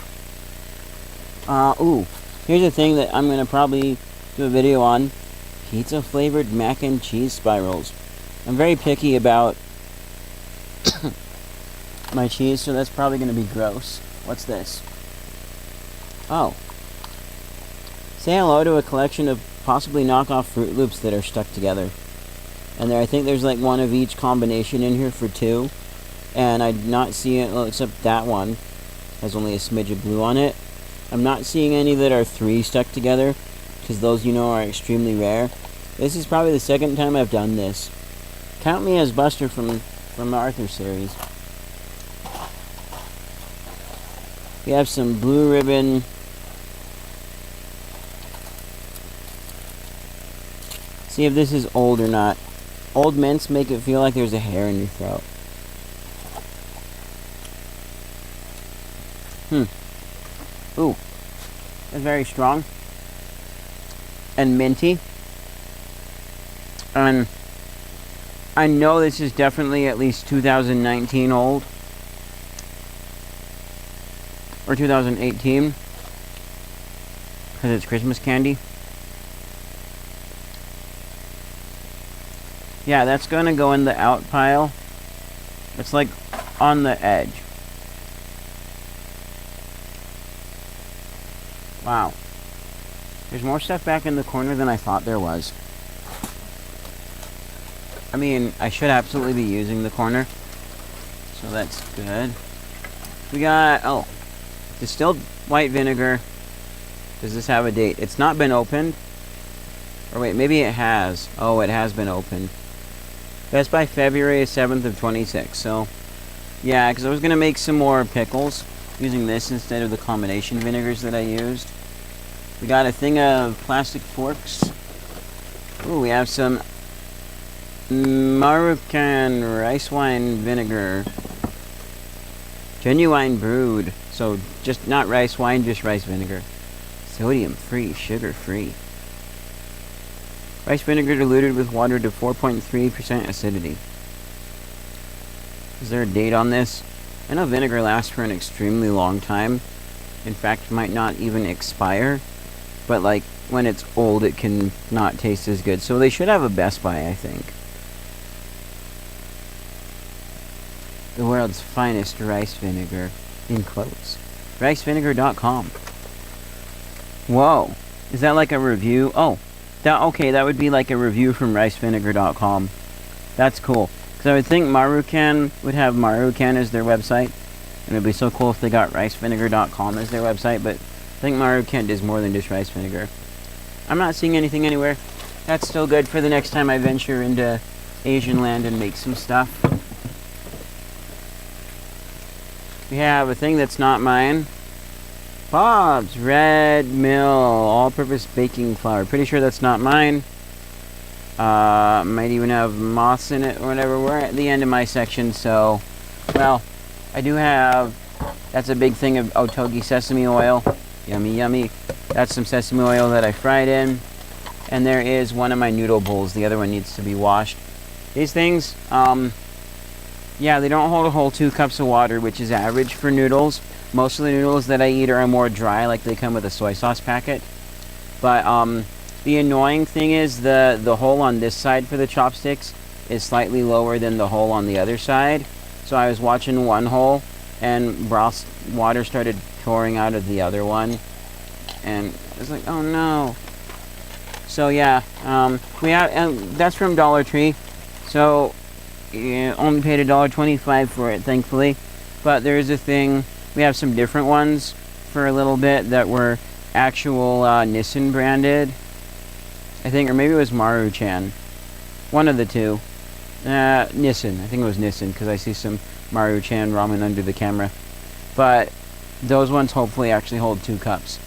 Ooh. Here's a thing that I'm going to probably do a video on. Pizza-flavored mac and cheese spirals. I'm very picky about my cheese, so that's probably going to be gross. What's this? Oh. Say hello to a collection of possibly knockoff Fruit Loops that are stuck together. And I think there's like one of each combination in here for 2. And I'm not seeing it, well, except that one has only a smidge of blue on it. I'm not seeing any that are 3 stuck together, because those, you know, are extremely rare. This is probably the second time I've done this. Count me as Buster from from the Arthur series. We have some Blue Ribbon. See if this is old or not. Old mints make it feel like there's a hair in your throat. Ooh. That's very strong. And minty. And I know this is definitely at least 2019 old. Or 2018. Because it's Christmas candy. Yeah, that's going to go in the out pile. It's like on the edge. Wow. There's more stuff back in the corner than I thought there was. I mean, I should absolutely be using the corner. So that's good. We got, oh, distilled white vinegar. Does this have a date? It's not been opened. Or wait, maybe it has. Oh, it has been opened. That's by February 7th of 26. So, yeah, because I was going to make some more pickles using this instead of the combination vinegars that I used. We got a thing of plastic forks. Ooh, we have some Maruchan rice wine vinegar. Genuine brewed. So, just not rice wine, just rice vinegar. Sodium free, sugar free. Rice vinegar diluted with water to 4.3% acidity. Is there a date on this? I know vinegar lasts for an extremely long time. In fact, might not even expire. But like, when it's old, it can not taste as good. So they should have a Best Buy, I think. The world's finest rice vinegar. In quotes. Ricevinegar.com. Whoa. Is that like a review? Oh. Okay, that would be like a review from ricevinegar.com. That's cool. Because I would think Maruchan would have Maruchan as their website. And it would be so cool if they got ricevinegar.com as their website. But I think Maruchan does more than just rice vinegar. I'm not seeing anything anywhere. That's still good for the next time I venture into Asian land and make some stuff. We have a thing that's not mine. Bob's Red Mill all-purpose baking flour. Pretty sure that's not mine. Might even have moths in it or whatever. We're at the end of my section, so... Well, I do have... That's a big thing of Otogi sesame oil. Yummy, yummy. That's some sesame oil that I fried in. And there is one of my noodle bowls. The other one needs to be washed. These things, yeah, they don't hold a whole 2 cups of water, which is average for noodles. Most of the noodles that I eat are more dry, like they come with a soy sauce packet. But the annoying thing is the hole on this side for the chopsticks is slightly lower than the hole on the other side. So I was watching one hole, and broth water started pouring out of the other one. And I was like, oh no. So yeah, we have, and that's from Dollar Tree. So only paid $1.25 for it, thankfully. But there is a thing. We have some different ones for a little bit that were actual Nissin branded, I think, or maybe it was Maruchan. One of the two. Nissin. I think it was Nissin, because I see some Maruchan ramen under the camera. But those ones hopefully actually hold 2 cups,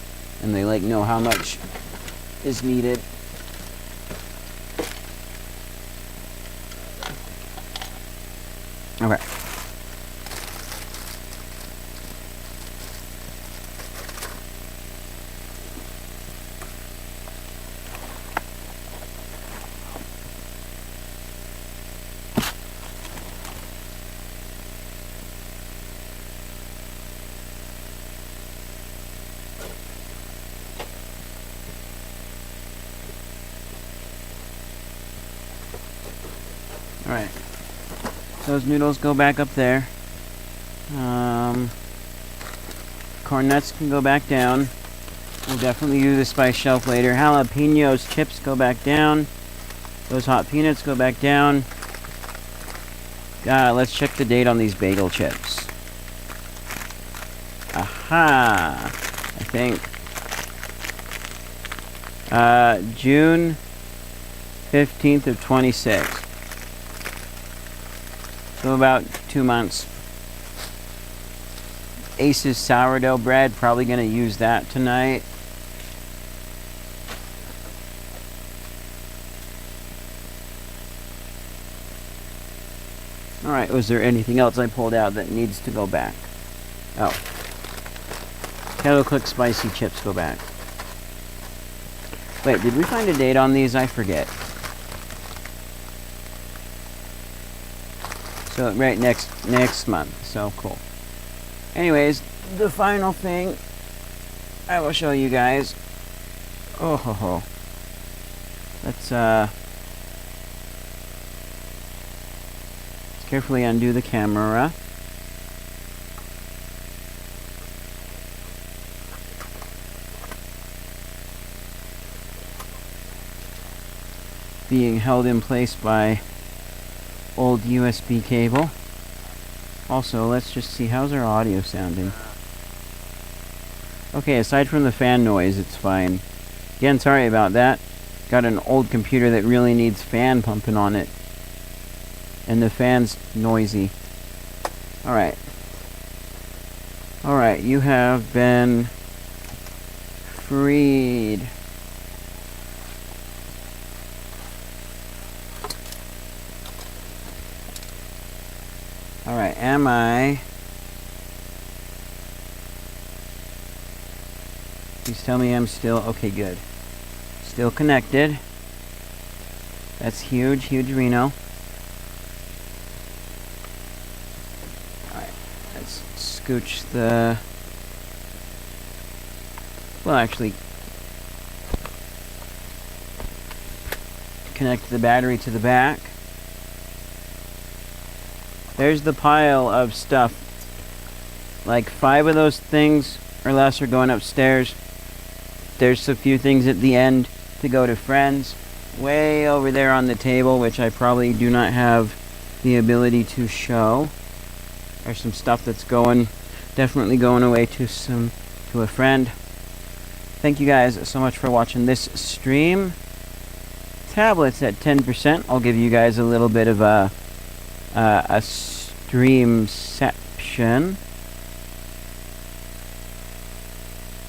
and they like know how much is needed. Okay. Alright. Those noodles go back up there. Corn nuts can go back down. We'll definitely use the spice shelf later. Jalapenos chips go back down. Those hot peanuts go back down. Let's check the date on these bagel chips. Aha! I think. June 15th of 26. So about 2 months. Ace's sourdough bread, probably going to use that tonight. Alright, was there anything else I pulled out that needs to go back? Oh. Kettle Cook spicy chips go back. Wait, did we find a date on these? I forget. So right next month. So cool. Anyways, the final thing I will show you guys. Oh ho ho. Let's carefully undo the camera. Being held in place by old USB cable. Also, let's just see, how's our audio sounding? Okay, aside from the fan noise, it's fine. Again, sorry about that. Got an old computer that really needs fan pumping on it. And the fan's noisy. Alright. Alright, you have been freed. Alright, am I? Please tell me I'm still... Okay, good. Still connected. That's huge, huge Reno. Alright, let's scooch the... Well, actually... Connect the battery to the back. There's the pile of stuff. Like 5 of those things or less are going upstairs. There's a few things at the end to go to friends. Way over there on the table, which I probably do not have the ability to show. There's some stuff that's definitely going away to a friend. Thank you guys so much for watching this stream. Tablets at 10%. I'll give you guys a little bit of a streamception.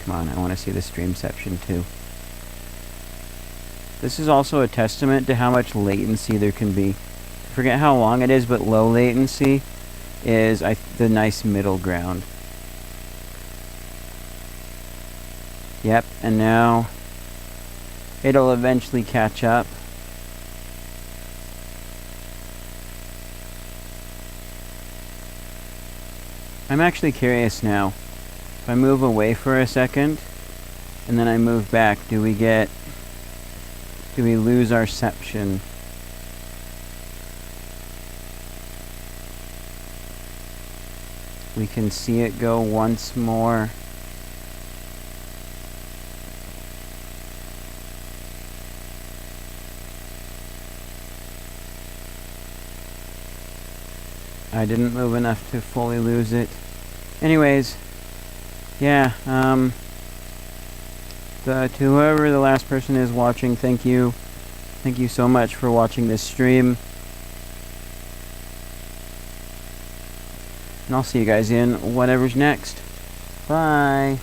Come on, I want to see the streamception too. This is also a testament to how much latency there can be. I forget how long it is, but low latency is the nice middle ground. Yep, and now it'll eventually catch up. I'm actually curious now. If I move away for a second, and then I move back, do we lose our ception? We can see it go once more. I didn't move enough to fully lose it. Anyways, yeah, to whoever the last person is watching, thank you. Thank you so much for watching this stream. And I'll see you guys in whatever's next. Bye.